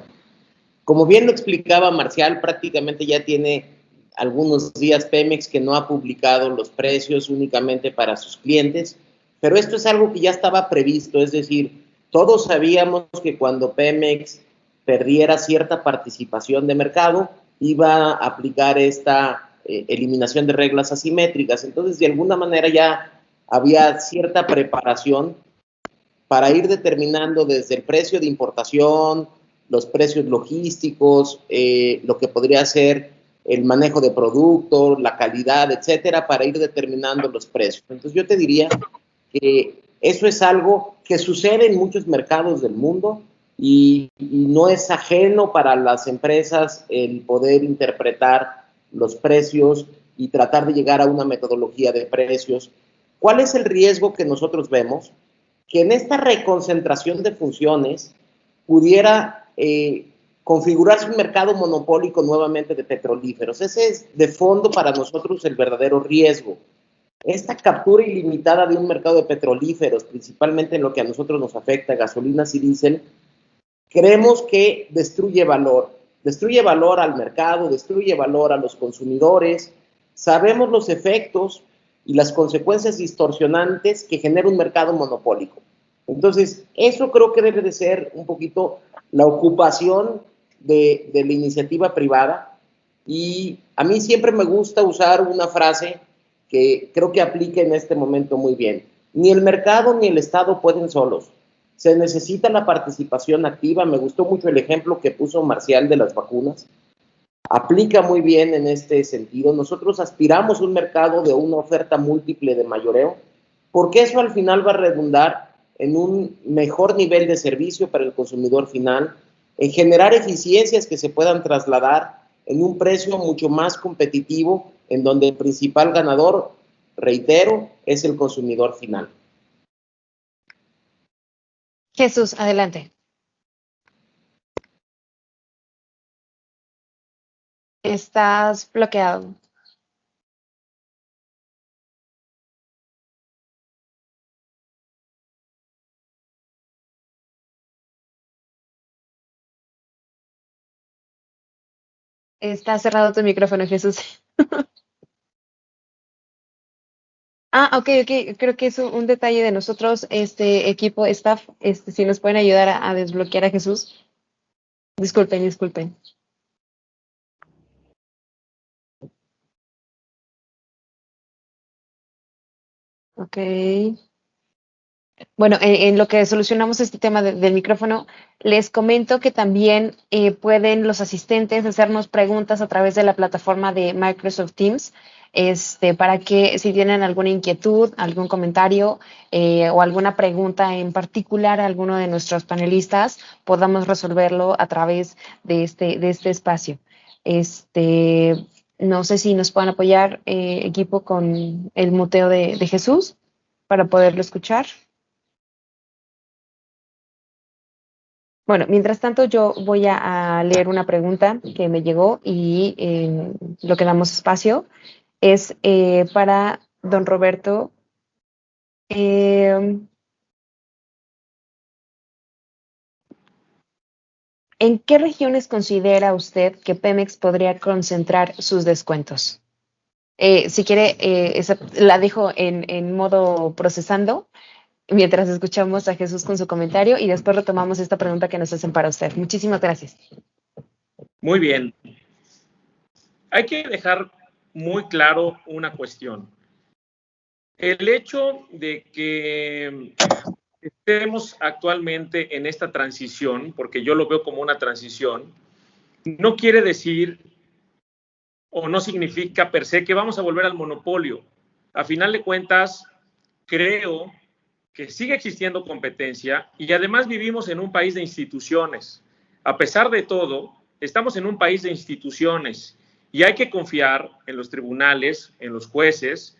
S3: como bien lo explicaba Marcial, prácticamente ya tiene algunos días Pemex que no ha publicado los precios únicamente para sus clientes, pero esto es algo que ya estaba previsto, es decir, todos sabíamos que cuando Pemex perdiera cierta participación de mercado, iba a aplicar esta eliminación de reglas asimétricas. Entonces, de alguna manera ya había cierta preparación para ir determinando desde el precio de importación, los precios logísticos, lo que podría ser el manejo de productos, la calidad, etcétera, para ir determinando los precios. Entonces, yo te diría que eso es algo que sucede en muchos mercados del mundo y no es ajeno para las empresas el poder interpretar los precios y tratar de llegar a una metodología de precios. ¿Cuál es el riesgo que nosotros vemos? Que en esta reconcentración de funciones pudiera configurarse un mercado monopólico nuevamente de petrolíferos. Ese es de fondo para nosotros el verdadero riesgo. Esta captura ilimitada de un mercado de petrolíferos, principalmente en lo que a nosotros nos afecta, gasolinas y diésel, creemos que destruye valor al mercado, destruye valor a los consumidores. Sabemos los efectos y las consecuencias distorsionantes que genera un mercado monopólico. Entonces, eso creo que debe de ser un poquito la ocupación de la iniciativa privada, y a mí siempre me gusta usar una frase que creo que aplica en este momento muy bien. Ni el mercado ni el Estado pueden solos. Se necesita la participación activa. Me gustó mucho el ejemplo que puso Marcial de las vacunas. Aplica muy bien en este sentido. Nosotros aspiramos a un mercado de una oferta múltiple de mayoreo, porque eso al final va a redundar en un mejor nivel de servicio para el consumidor final, en generar eficiencias que se puedan trasladar en un precio mucho más competitivo, en donde el principal ganador, reitero, es el consumidor final.
S1: Jesús, adelante. Estás bloqueado. Está cerrado tu micrófono, Jesús. Ok. Creo que es un detalle de nosotros, este equipo, staff, si nos pueden ayudar a desbloquear a Jesús. Disculpen. Ok. Bueno, en lo que solucionamos este tema del micrófono, les comento que también pueden los asistentes hacernos preguntas a través de la plataforma de Microsoft Teams, para que si tienen alguna inquietud, algún comentario o alguna pregunta en particular a alguno de nuestros panelistas, podamos resolverlo a través de este espacio. No sé si nos pueden apoyar, equipo, con el muteo de Jesús para poderlo escuchar. Bueno, mientras tanto yo voy a leer una pregunta que me llegó y lo que damos espacio es para don Roberto. ¿En qué regiones considera usted que Pemex podría concentrar sus descuentos? Si quiere, la dejo en modo procesando mientras escuchamos a Jesús con su comentario y después retomamos esta pregunta que nos hacen para usted. Muchísimas gracias.
S5: Muy bien. Hay que dejar muy claro una cuestión. El hecho de que estemos actualmente en esta transición, porque yo lo veo como una transición, no quiere decir o no significa per se que vamos a volver al monopolio. A final de cuentas, creo que sigue existiendo competencia y además vivimos en un país de instituciones. A pesar de todo, estamos en un país de instituciones y hay que confiar en los tribunales, en los jueces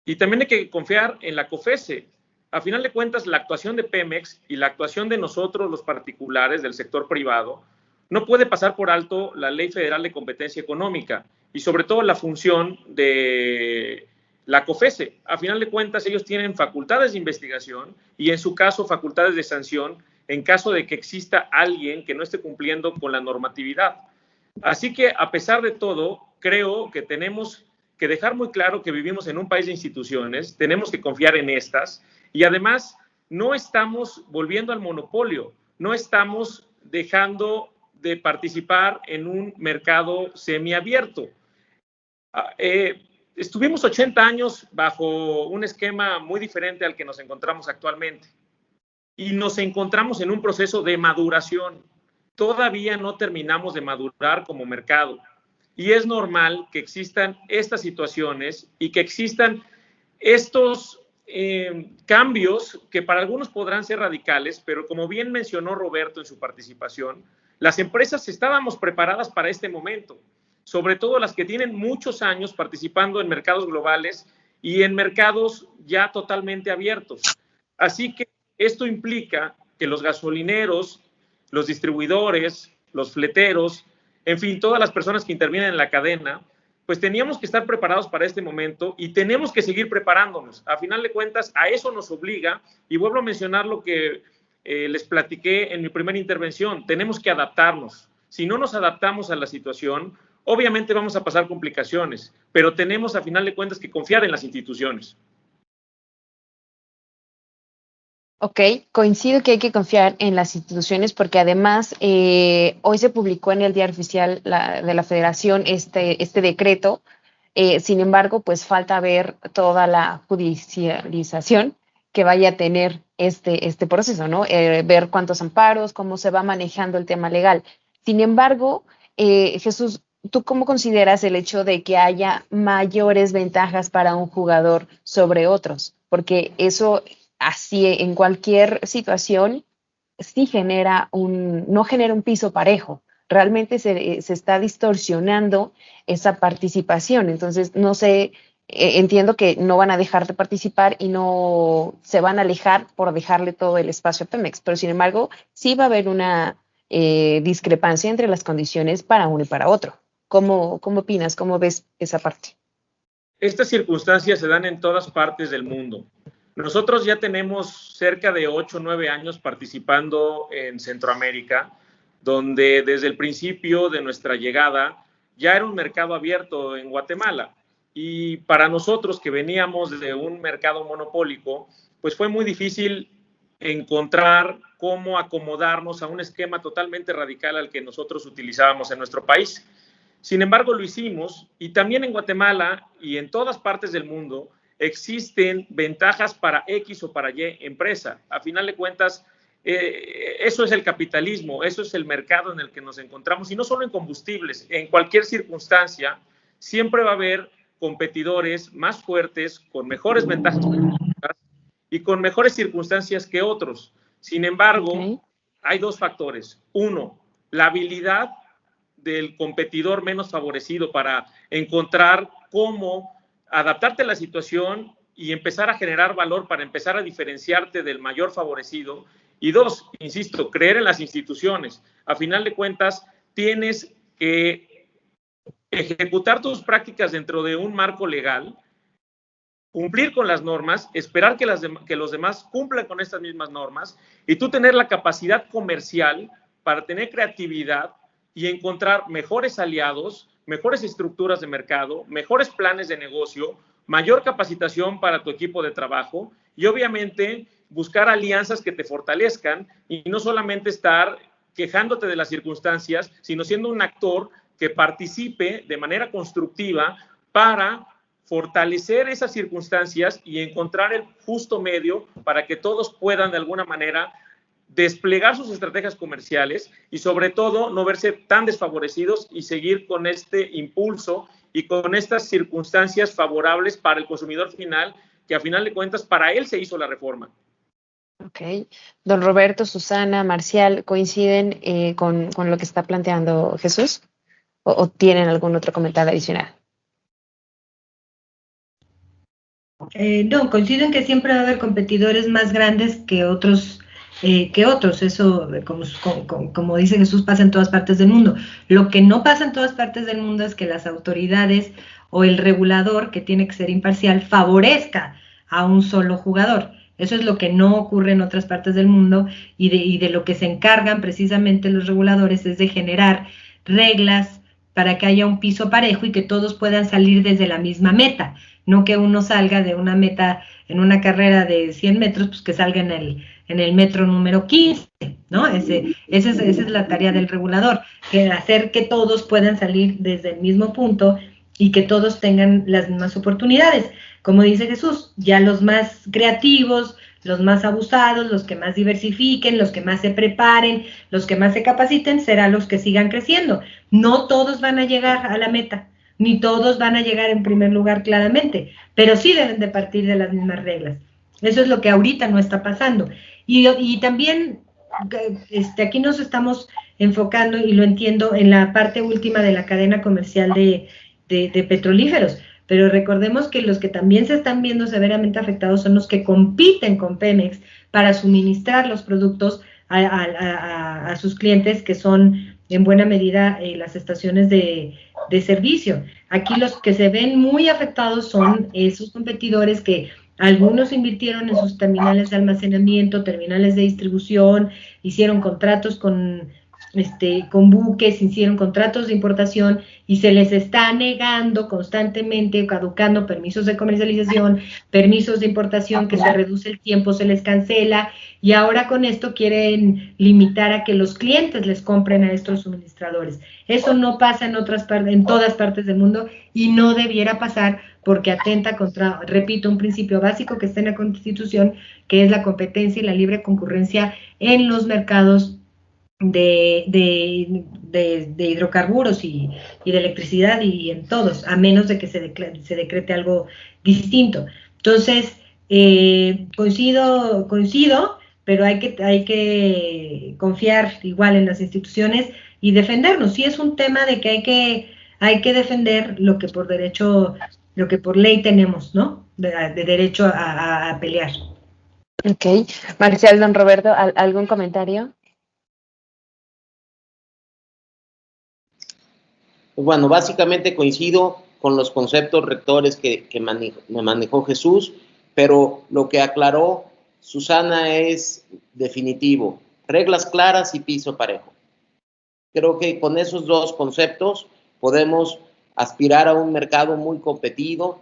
S5: y también hay que confiar en la COFECE. A final de cuentas, la actuación de Pemex y la actuación de nosotros, los particulares del sector privado, no puede pasar por alto la Ley Federal de Competencia Económica y sobre todo la función de la COFECE. A final de cuentas, ellos tienen facultades de investigación y en su caso facultades de sanción en caso de que exista alguien que no esté cumpliendo con la normatividad. Así que, a pesar de todo, creo que tenemos que dejar muy claro que vivimos en un país de instituciones, tenemos que confiar en estas y además no estamos volviendo al monopolio, no estamos dejando de participar en un mercado semiabierto. Estuvimos 80 años bajo un esquema muy diferente al que nos encontramos actualmente y nos encontramos en un proceso de maduración. Todavía no terminamos de madurar como mercado y es normal que existan estas situaciones y que existan estos cambios que para algunos podrán ser radicales, pero como bien mencionó Roberto en su participación, las empresas estábamos preparadas para este momento, sobre todo las que tienen muchos años participando en mercados globales y en mercados ya totalmente abiertos. Así que esto implica que los gasolineros, los distribuidores, los fleteros, en fin, todas las personas que intervienen en la cadena, pues teníamos que estar preparados para este momento y tenemos que seguir preparándonos. A final de cuentas, a eso nos obliga, y vuelvo a mencionar lo que les platiqué en mi primera intervención, tenemos que adaptarnos. Si no nos adaptamos a la situación, obviamente vamos a pasar complicaciones, pero tenemos a final de cuentas que confiar en las instituciones.
S1: Ok, coincido que hay que confiar en las instituciones porque además hoy se publicó en el Diario Oficial de la Federación este decreto. Sin embargo, pues falta ver toda la judicialización que vaya a tener este proceso, ¿no? Ver cuántos amparos, cómo se va manejando el tema legal. Sin embargo, Jesús, ¿tú cómo consideras el hecho de que haya mayores ventajas para un jugador sobre otros? Porque eso, así en cualquier situación, sí no genera un piso parejo. Realmente se está distorsionando esa participación. Entonces, no sé, entiendo que no van a dejar de participar y no se van a alejar por dejarle todo el espacio a Pemex, pero sin embargo, sí va a haber una discrepancia entre las condiciones para uno y para otro. ¿Cómo opinas? ¿Cómo ves esa parte?
S5: Estas circunstancias se dan en todas partes del mundo. Nosotros ya tenemos cerca de 8 o 9 años participando en Centroamérica, donde desde el principio de nuestra llegada ya era un mercado abierto en Guatemala. Y para nosotros que veníamos de un mercado monopólico, pues fue muy difícil encontrar cómo acomodarnos a un esquema totalmente radical al que nosotros utilizábamos en nuestro país. Sin embargo, lo hicimos y también en Guatemala y en todas partes del mundo existen ventajas para X o para Y empresa. A final de cuentas, eso es el capitalismo, eso es el mercado en el que nos encontramos y no solo en combustibles, en cualquier circunstancia siempre va a haber competidores más fuertes, con mejores ventajas y con mejores circunstancias que otros. Sin embargo, hay dos factores. Uno, la habilidad del competidor menos favorecido para encontrar cómo adaptarte a la situación y empezar a generar valor para empezar a diferenciarte del mayor favorecido. Y dos, insisto, creer en las instituciones. A final de cuentas, tienes que ejecutar tus prácticas dentro de un marco legal, cumplir con las normas, esperar que los demás cumplan con estas mismas normas y tú tener la capacidad comercial para tener creatividad y encontrar mejores aliados, mejores estructuras de mercado, mejores planes de negocio, mayor capacitación para tu equipo de trabajo y obviamente buscar alianzas que te fortalezcan y no solamente estar quejándote de las circunstancias, sino siendo un actor que participe de manera constructiva para fortalecer esas circunstancias y encontrar el justo medio para que todos puedan de alguna manera desplegar sus estrategias comerciales y sobre todo no verse tan desfavorecidos y seguir con este impulso y con estas circunstancias favorables para el consumidor final, que a final de cuentas para él se hizo la reforma.
S1: Ok. Don Roberto, Susana, Marcial, ¿coinciden con lo que está planteando Jesús? ¿O tienen algún otro comentario adicional?
S2: No, coincido en que siempre va a haber competidores más grandes que otros. Eso, como dice Jesús, pasa en todas partes del mundo. Lo que no pasa en todas partes del mundo es que las autoridades o el regulador, que tiene que ser imparcial, favorezca a un solo jugador. Eso es lo que no ocurre en otras partes del mundo y de lo que se encargan precisamente los reguladores es de generar reglas para que haya un piso parejo y que todos puedan salir desde la misma meta, no que uno salga de una meta en una carrera de 100 metros, pues que salga en el metro número 15, ¿no? Esa es la tarea del regulador, que hacer que todos puedan salir desde el mismo punto y que todos tengan las mismas oportunidades. Como dice Jesús, ya los más creativos, los más abusados, los que más diversifiquen, los que más se preparen, los que más se capaciten, serán los que sigan creciendo. No todos van a llegar a la meta, ni todos van a llegar en primer lugar claramente, pero sí deben de partir de las mismas reglas. Eso es lo que ahorita no está pasando. Y también aquí nos estamos enfocando, y lo entiendo, en la parte última de la cadena comercial de petrolíferos, pero recordemos que los que también se están viendo severamente afectados son los que compiten con Pemex para suministrar los productos a sus clientes, que son en buena medida las estaciones de servicio. Aquí los que se ven muy afectados son esos competidores que algunos invirtieron en sus terminales de almacenamiento, terminales de distribución, hicieron contratos con buques, hicieron contratos de importación y se les está negando constantemente, caducando permisos de comercialización, permisos de importación, que se reduce el tiempo, se les cancela, y ahora con esto quieren limitar a que los clientes les compren a estos suministradores. Eso no pasa en todas partes del mundo y no debiera pasar, porque atenta contra, repito, un principio básico que está en la Constitución, que es la competencia y la libre concurrencia en los mercados de hidrocarburos y de electricidad, y en todos, a menos de que se decrete algo distinto. Entonces, coincido, pero hay que confiar igual en las instituciones y defendernos. Sí, es un tema de que hay que defender lo que por derecho, lo que por ley tenemos, ¿no? De derecho a pelear.
S1: Ok. Marcial, don Roberto, ¿algún comentario?
S3: Bueno, básicamente coincido con los conceptos rectores que manejó Jesús, pero lo que aclaró Susana es definitivo: reglas claras y piso parejo. Creo que con esos dos conceptos podemos aspirar a un mercado muy competido.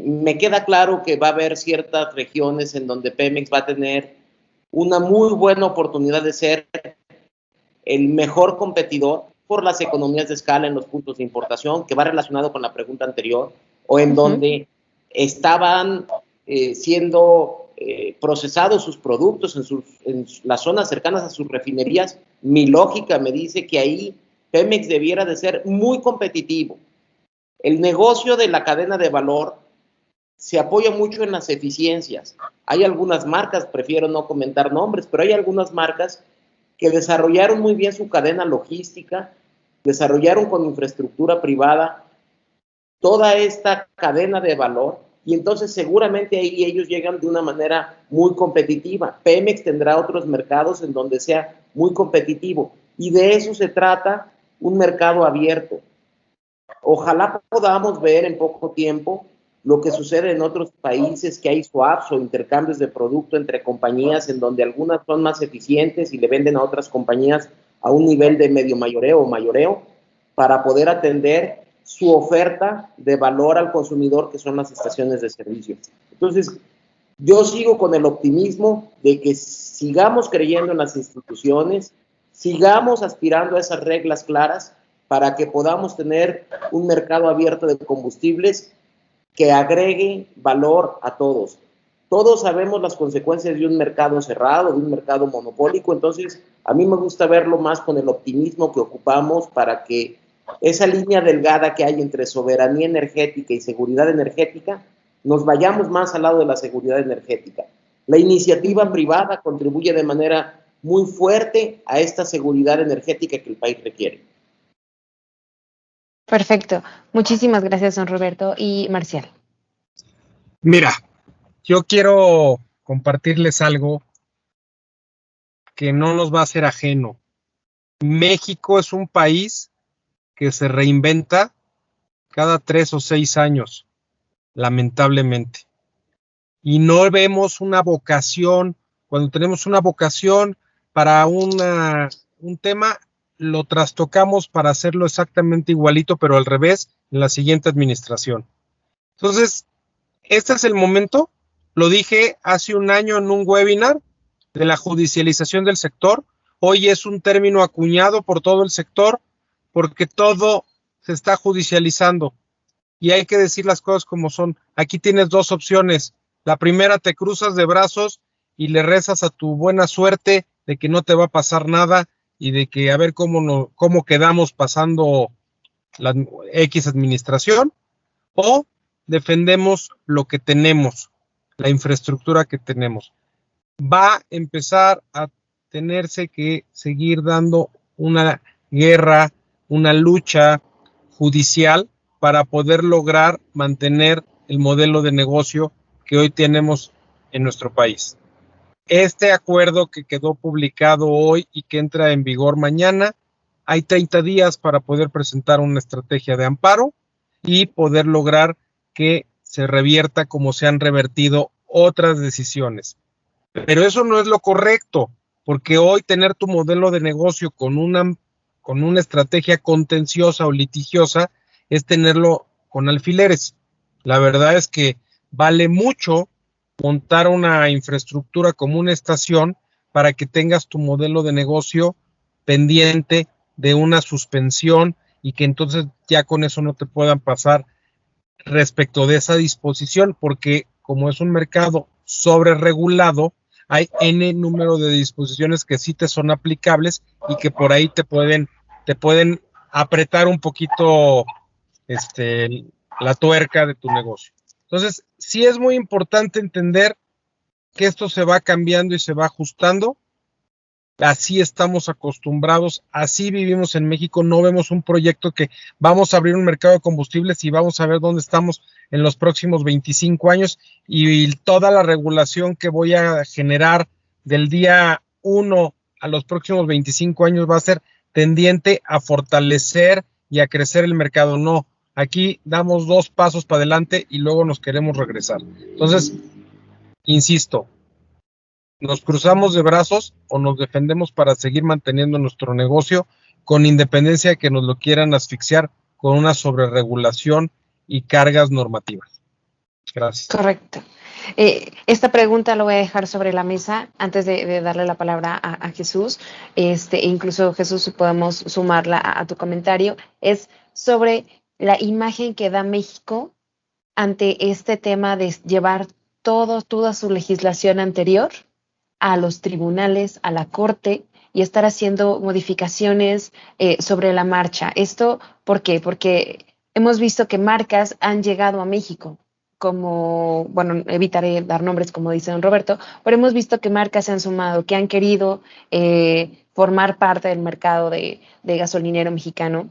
S3: Me queda claro que va a haber ciertas regiones en donde Pemex va a tener una muy buena oportunidad de ser el mejor competidor por las economías de escala en los puntos de importación, que va relacionado con la pregunta anterior, o en donde estaban siendo procesados sus productos en las zonas cercanas a sus refinerías. Mi lógica me dice que ahí Pemex debiera de ser muy competitivo. El negocio de la cadena de valor se apoya mucho en las eficiencias. Hay algunas marcas, prefiero no comentar nombres, pero hay algunas marcas que desarrollaron muy bien su cadena logística, desarrollaron con infraestructura privada toda esta cadena de valor, y entonces seguramente ahí ellos llegan de una manera muy competitiva. Pemex tendrá otros mercados en donde sea muy competitivo, y de eso se trata un mercado abierto. Ojalá podamos ver en poco tiempo lo que sucede en otros países, que hay swaps o intercambios de producto entre compañías, en donde algunas son más eficientes y le venden a otras compañías a un nivel de medio mayoreo o mayoreo, para poder atender su oferta de valor al consumidor, que son las estaciones de servicio. Entonces, yo sigo con el optimismo de que sigamos creyendo en las instituciones, sigamos aspirando a esas reglas claras para que podamos tener un mercado abierto de combustibles que agregue valor a todos. Todos sabemos las consecuencias de un mercado cerrado, de un mercado monopólico. Entonces a mí me gusta verlo más con el optimismo que ocupamos, para que esa línea delgada que hay entre soberanía energética y seguridad energética, nos vayamos más al lado de la seguridad energética. La iniciativa privada contribuye de manera muy fuerte a esta seguridad energética que el país requiere.
S1: Perfecto. Muchísimas gracias, don Roberto y Marcial.
S4: Mira, yo quiero compartirles algo que no nos va a ser ajeno. México es un país que se reinventa cada 3 o 6 años, lamentablemente. Y no vemos una vocación. Cuando tenemos una vocación para un tema, lo trastocamos para hacerlo exactamente igualito, pero al revés, en la siguiente administración. Entonces, este es el momento, lo dije hace un año en un webinar de la judicialización del sector. Hoy es un término acuñado por todo el sector porque todo se está judicializando y hay que decir las cosas como son. Aquí tienes 2 opciones. La primera, te cruzas de brazos y le rezas a tu buena suerte de que no te va a pasar nada y de que a ver cómo quedamos pasando la X administración, o defendemos lo que tenemos, la infraestructura que tenemos. Va a empezar a tenerse que seguir dando una guerra, una lucha judicial para poder lograr mantener el modelo de negocio que hoy tenemos en nuestro país. Este acuerdo que quedó publicado hoy y que entra en vigor mañana, hay 30 días para poder presentar una estrategia de amparo y poder lograr que se revierta como se han revertido otras decisiones. Pero eso no es lo correcto, porque hoy tener tu modelo de negocio con una estrategia contenciosa o litigiosa es tenerlo con alfileres. La verdad es que vale mucho montar una infraestructura como una estación para que tengas tu modelo de negocio pendiente de una suspensión y que entonces ya con eso no te puedan pasar respecto de esa disposición, porque como es un mercado sobreregulado, hay N número de disposiciones que sí te son aplicables y que por ahí te pueden apretar un poquito la tuerca de tu negocio. Entonces, sí es muy importante entender que esto se va cambiando y se va ajustando. Así estamos acostumbrados, así vivimos en México. No vemos un proyecto que vamos a abrir un mercado de combustibles y vamos a ver dónde estamos en los próximos 25 años y toda la regulación que voy a generar del día 1 a los próximos 25 años va a ser tendiente a fortalecer y a crecer el mercado. No, aquí damos 2 pasos para adelante y luego nos queremos regresar. Entonces, insisto, nos cruzamos de brazos o nos defendemos para seguir manteniendo nuestro negocio con independencia de que nos lo quieran asfixiar con una sobreregulación y cargas normativas. Gracias.
S1: Correcto. Esta pregunta la voy a dejar sobre la mesa antes de darle la palabra a Jesús. Incluso Jesús, si podemos sumarla a tu comentario, es sobre la imagen que da México ante este tema de llevar toda su legislación anterior a los tribunales, a la corte y estar haciendo modificaciones sobre la marcha. ¿Esto por qué? Porque hemos visto que marcas han llegado a México, como, bueno, evitaré dar nombres como dice don Roberto, pero hemos visto que marcas se han sumado, que han querido formar parte del mercado de gasolinero mexicano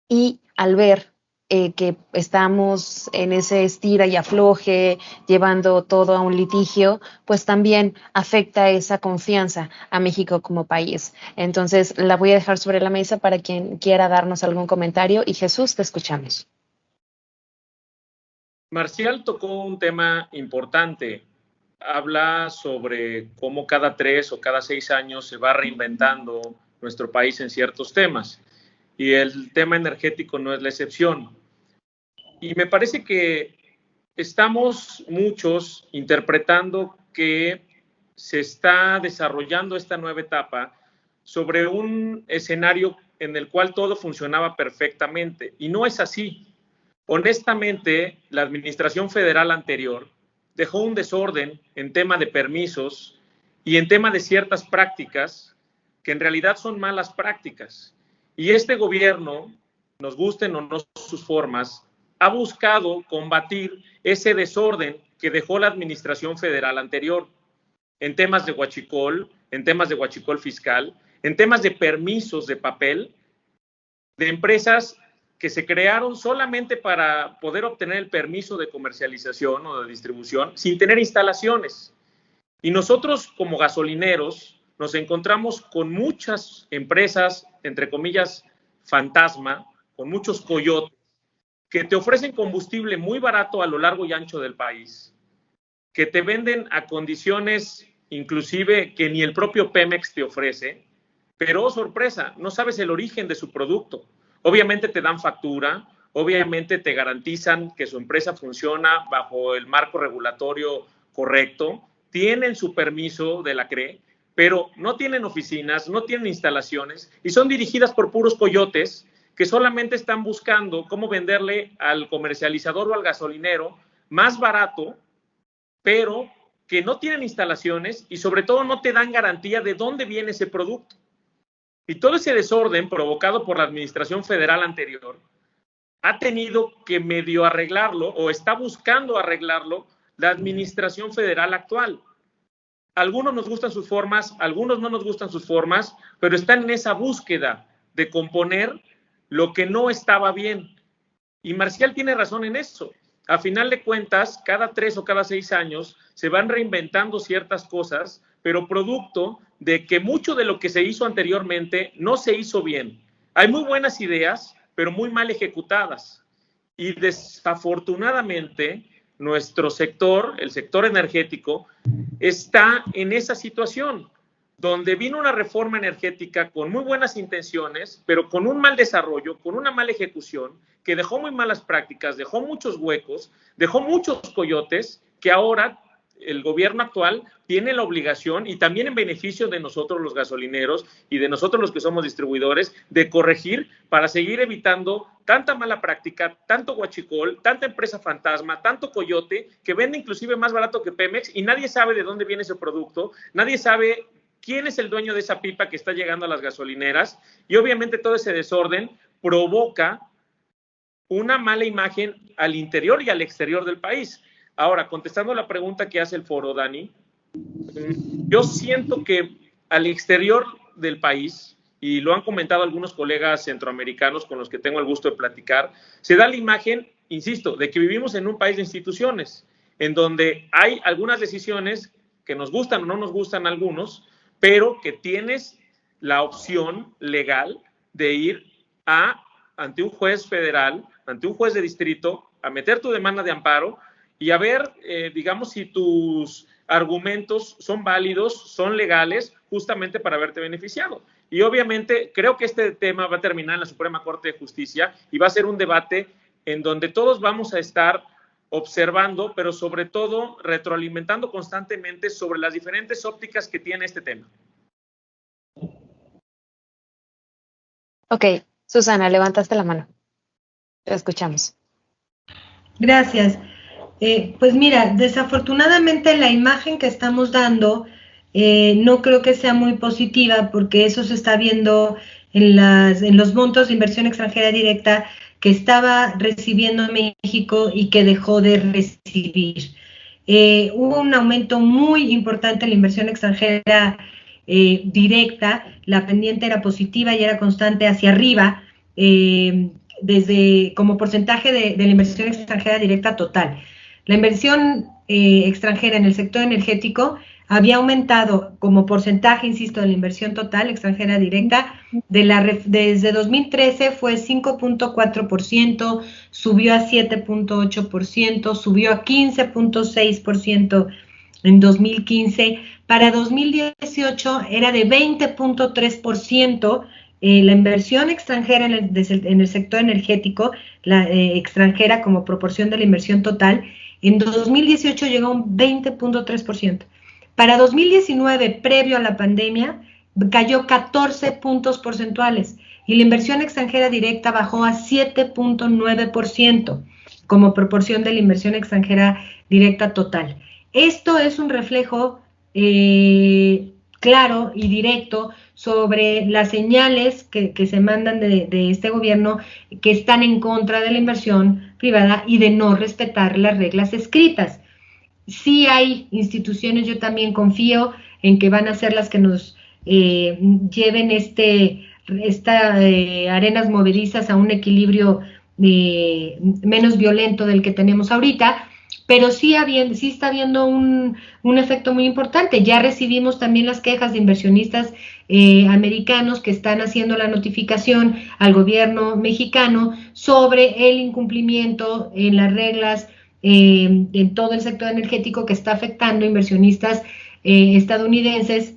S1: y al ver que estamos en ese estira y afloje, llevando todo a un litigio, pues también afecta esa confianza a México como país. Entonces, la voy a dejar sobre la mesa para quien quiera darnos algún comentario. Y Jesús, te escuchamos.
S5: Marcial tocó un tema importante. Habla sobre cómo cada 3 o cada 6 años se va reinventando nuestro país en ciertos temas. Y el tema energético no es la excepción. Y me parece que estamos muchos interpretando que se está desarrollando esta nueva etapa sobre un escenario en el cual todo funcionaba perfectamente. Y no es así. Honestamente, la administración federal anterior dejó un desorden en tema de permisos y en tema de ciertas prácticas que en realidad son malas prácticas. Y este gobierno, nos gusten o no sus formas, ha buscado combatir ese desorden que dejó la administración federal anterior. en temas de huachicol, en temas de huachicol fiscal, en temas de permisos de papel, de empresas que se crearon solamente para poder obtener el permiso de comercialización o de distribución sin tener instalaciones. Y nosotros como gasolineros nos encontramos con muchas empresas, entre comillas, fantasma, con muchos coyotes, que te ofrecen combustible muy barato a lo largo y ancho del país, que te venden a condiciones inclusive que ni el propio Pemex te ofrece, pero sorpresa, no sabes el origen de su producto. Obviamente te dan factura, obviamente te garantizan que su empresa funciona bajo el marco regulatorio correcto, tienen su permiso de la CRE, pero no tienen oficinas, no tienen instalaciones y son dirigidas por puros coyotes que solamente están buscando cómo venderle al comercializador o al gasolinero más barato, pero que no tienen instalaciones y sobre todo no te dan garantía de dónde viene ese producto. Y todo ese desorden provocado por la administración federal anterior ha tenido que medio arreglarlo o está buscando arreglarlo la administración federal actual. Algunos nos gustan sus formas, algunos no nos gustan sus formas, pero están en esa búsqueda de componer lo que no estaba bien. Y Marcial tiene razón en eso. A final de cuentas, cada 3 o cada 6 años se van reinventando ciertas cosas, pero producto de que mucho de lo que se hizo anteriormente no se hizo bien. Hay muy buenas ideas, pero muy mal ejecutadas. Y desafortunadamente, nuestro sector, el sector energético, está en esa situación, donde vino una reforma energética con muy buenas intenciones, pero con un mal desarrollo, con una mala ejecución, que dejó muy malas prácticas, dejó muchos huecos, dejó muchos coyotes, que ahora el gobierno actual tiene la obligación, y también en beneficio de nosotros los gasolineros y de nosotros los que somos distribuidores, de corregir para seguir evitando tanta mala práctica, tanto huachicol, tanta empresa fantasma, tanto coyote, que vende inclusive más barato que Pemex y nadie sabe de dónde viene ese producto, nadie sabe quién es el dueño de esa pipa que está llegando a las gasolineras, y obviamente todo ese desorden provoca una mala imagen al interior y al exterior del país. Ahora, contestando la pregunta que hace el foro, Dani, yo siento que al exterior del país, y lo han comentado algunos colegas centroamericanos con los que tengo el gusto de platicar, se da la imagen, insisto, de que vivimos en un país de instituciones, en donde hay algunas decisiones que nos gustan o no nos gustan a algunos, pero que tienes la opción legal de ir ante un juez federal, ante un juez de distrito, a meter tu demanda de amparo y a ver, digamos, si tus argumentos son válidos, son legales, justamente para haberte beneficiado. Y obviamente creo que este tema va a terminar en la Suprema Corte de Justicia y va a ser un debate en donde todos vamos a estar observando, pero sobre todo retroalimentando constantemente sobre las diferentes ópticas que tiene este tema.
S1: Ok, Susana, levantaste la mano. Te escuchamos.
S2: Gracias. Pues mira, desafortunadamente la imagen que estamos dando no creo que sea muy positiva, porque eso se está viendo en los montos de inversión extranjera directa que estaba recibiendo México y que dejó de recibir. Hubo un aumento muy importante en la inversión extranjera directa, la pendiente era positiva y era constante hacia arriba, desde como porcentaje de la inversión extranjera directa total. La inversión extranjera en el sector energético había aumentado como porcentaje, insisto, de la inversión total extranjera directa, desde 2013 fue 5.4%, subió a 7.8%, subió a 15.6% en 2015, para 2018 era de 20.3%, la inversión extranjera en el sector energético, la extranjera como proporción de la inversión total, en 2018 llegó a un 20.3%. Para 2019, previo a la pandemia, cayó 14 puntos porcentuales y la inversión extranjera directa bajó a 7.9% como proporción de la inversión extranjera directa total. Esto es un reflejo claro y directo sobre las señales que se mandan de este gobierno, que están en contra de la inversión privada y de no respetar las reglas escritas. sí hay instituciones, yo también confío en que van a ser las que nos lleven arenas movedizas a un equilibrio menos violento del que tenemos ahorita, pero sí está habiendo un efecto muy importante. Ya recibimos también las quejas de inversionistas americanos que están haciendo la notificación al gobierno mexicano sobre el incumplimiento en las reglas en todo el sector energético que está afectando a inversionistas estadounidenses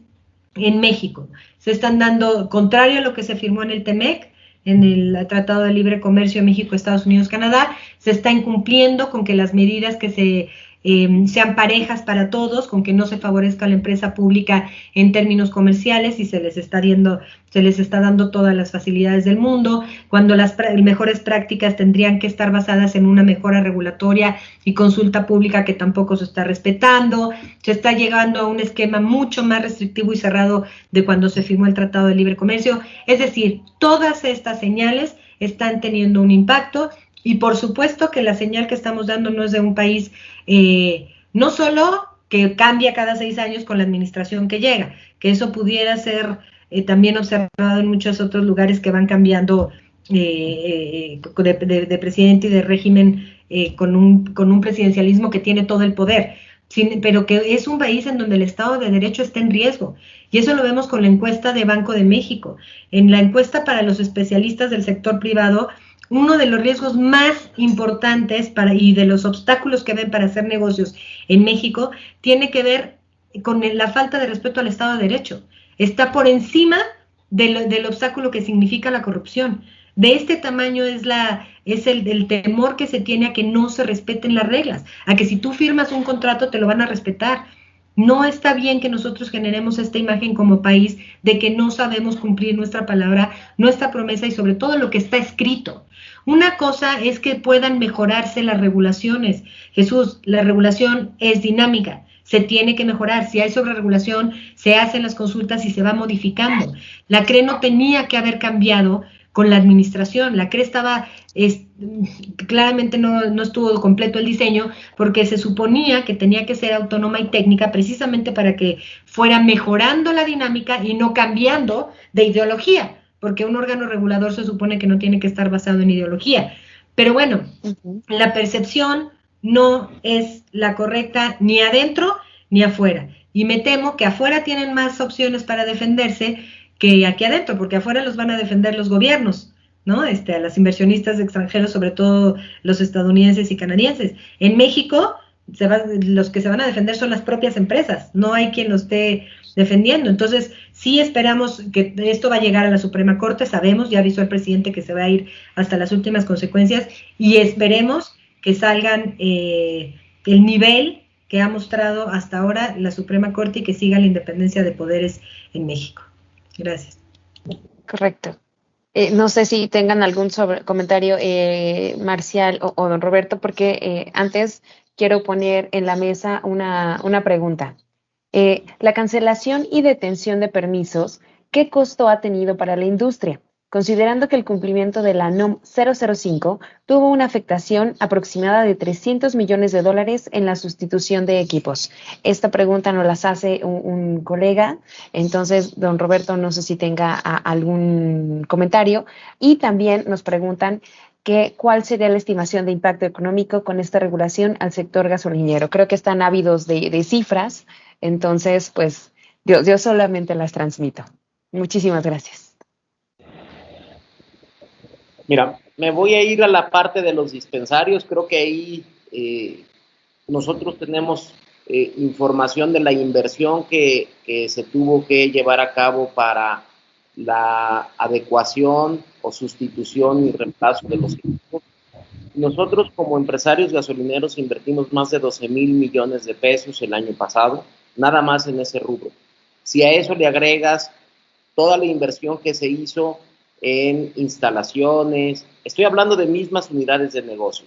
S2: en México. Se están dando, contrario a lo que se firmó en el TEMEC, en el Tratado de Libre Comercio de México, Estados Unidos, Canadá, se está incumpliendo con que las medidas que sean parejas para todos, con que no se favorezca a la empresa pública en términos comerciales y se les está dando todas las facilidades del mundo, cuando las mejores prácticas tendrían que estar basadas en una mejora regulatoria y consulta pública que tampoco se está respetando. Se está llegando a un esquema mucho más restrictivo y cerrado de cuando se firmó el Tratado de Libre Comercio. Es decir, todas estas señales están teniendo un impacto. Y por supuesto que la señal que estamos dando no es de un país, no solo que cambia cada 6 años con la administración que llega, que eso pudiera ser también observado en muchos otros lugares que van cambiando de presidente y de régimen con un presidencialismo que tiene todo el poder, pero que es un país en donde el Estado de Derecho está en riesgo. Y eso lo vemos con la encuesta de Banco de México. En la encuesta para los especialistas del sector privado, uno de los riesgos más importantes y de los obstáculos que ven para hacer negocios en México tiene que ver con la falta de respeto al Estado de Derecho. Está por encima del obstáculo que significa la corrupción. De este tamaño es el temor que se tiene a que no se respeten las reglas, a que si tú firmas un contrato te lo van a respetar. No está bien que nosotros generemos esta imagen como país de que no sabemos cumplir nuestra palabra, nuestra promesa y sobre todo lo que está escrito. Una cosa es que puedan mejorarse las regulaciones. Jesús, la regulación es dinámica, se tiene que mejorar. Si hay sobreregulación, se hacen las consultas y se va modificando. La CRE no tenía que haber cambiado con la administración. La CRE claramente no estuvo completo el diseño porque se suponía que tenía que ser autónoma y técnica precisamente para que fuera mejorando la dinámica y no cambiando de ideología, porque un órgano regulador se supone que no tiene que estar basado en ideología. Pero bueno, la percepción no es la correcta ni adentro ni afuera. Y me temo que afuera tienen más opciones para defenderse que aquí adentro, porque afuera los van a defender los gobiernos, ¿no? A las inversionistas extranjeros, sobre todo los estadounidenses y canadienses. En México, los que se van a defender son las propias empresas, no hay quien lo esté defendiendo. Entonces, sí esperamos que esto va a llegar a la Suprema Corte, sabemos, ya avisó el presidente que se va a ir hasta las últimas consecuencias, y esperemos que salgan el nivel que ha mostrado hasta ahora la Suprema Corte y que siga la independencia de poderes en México. Gracias.
S1: Correcto. No sé si tengan algún comentario, Marcial o don Roberto, porque antes quiero poner en la mesa una pregunta. La cancelación y detención de permisos, ¿qué costo ha tenido para la industria? Considerando que el cumplimiento de la NOM 005 tuvo una afectación aproximada de $300 millones en la sustitución de equipos. Esta pregunta nos la hace un colega, entonces, don Roberto, no sé si tenga algún comentario. Y también nos preguntan cuál sería la estimación de impacto económico con esta regulación al sector gasolinero. Creo que están ávidos de cifras, entonces, pues, yo solamente las transmito. Muchísimas gracias.
S3: Mira, me voy a ir a la parte de los dispensarios. Creo que ahí nosotros tenemos información de la inversión que se tuvo que llevar a cabo para la adecuación o sustitución y reemplazo de los equipos. Nosotros como empresarios gasolineros invertimos más de 12,000 millones de pesos el año pasado, nada más en ese rubro. Si a eso le agregas toda la inversión que se hizo en instalaciones, estoy hablando de mismas unidades de negocio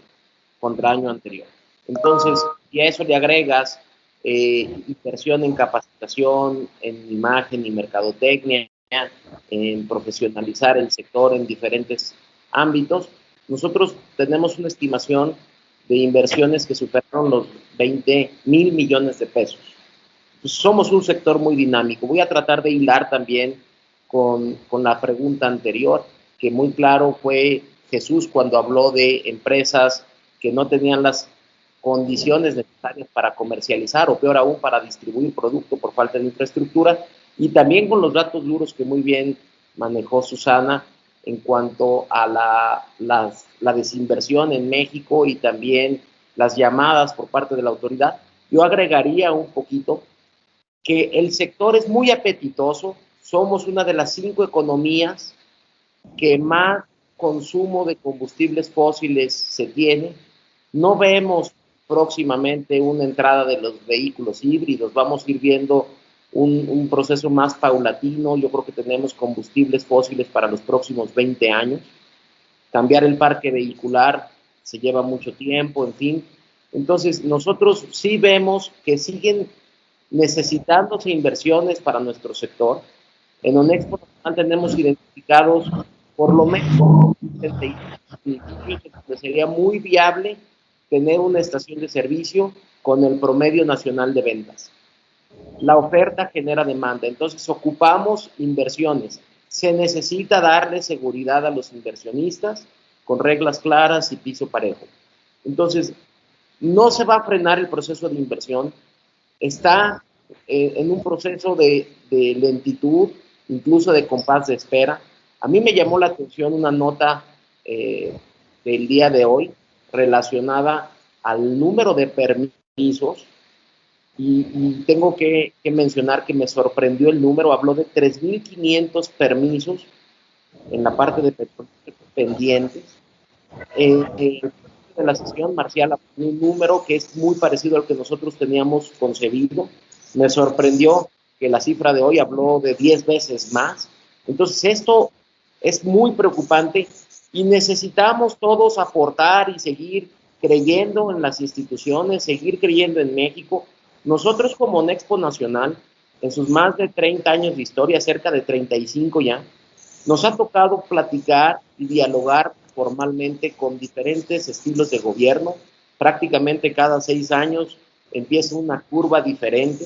S3: contra año anterior. Entonces, si a eso le agregas inversión en capacitación, en imagen y mercadotecnia, en profesionalizar el sector en diferentes ámbitos, nosotros tenemos una estimación de inversiones que superaron los 20,000 millones de pesos. Pues somos un sector muy dinámico. Voy a tratar de hilar también con la pregunta anterior, que muy claro fue Jesús cuando habló de empresas que no tenían las condiciones necesarias para comercializar o peor aún para distribuir producto por falta de infraestructura, y también con los datos duros que muy bien manejó Susana en cuanto a la desinversión en México y también las llamadas por parte de la autoridad. Yo agregaría un poquito que el sector es muy apetitoso. Somos una de las 5 economías que más consumo de combustibles fósiles se tiene. No vemos próximamente una entrada de los vehículos híbridos. Vamos a ir viendo un proceso más paulatino. Yo creo que tenemos combustibles fósiles para los próximos 20 años. Cambiar el parque vehicular se lleva mucho tiempo, en fin. Entonces, nosotros sí vemos que siguen necesitándose inversiones para nuestro sector. En Onexpo tenemos identificados por lo menos que sería muy viable tener una estación de servicio con el promedio nacional de ventas. La oferta genera demanda, entonces ocupamos inversiones. Se necesita darle seguridad a los inversionistas con reglas claras y piso parejo. Entonces, no se va a frenar el proceso de inversión. Está en un proceso de lentitud, incluso de compás de espera. A mí me llamó la atención una nota del día de hoy relacionada al número de permisos y tengo que mencionar que me sorprendió el número. Habló de 3,500 permisos en la parte de pendientes. De la sesión, Marcial habló de un número que es muy parecido al que nosotros teníamos concebido. Me sorprendió que la cifra de hoy habló de 10 veces más. Entonces esto es muy preocupante y necesitamos todos aportar y seguir creyendo en las instituciones, seguir creyendo en México. Nosotros como Onexpo Nacional, en sus más de 30 años de historia, cerca de 35 ya, nos ha tocado platicar y dialogar formalmente con diferentes estilos de gobierno. Prácticamente cada 6 años empieza una curva diferente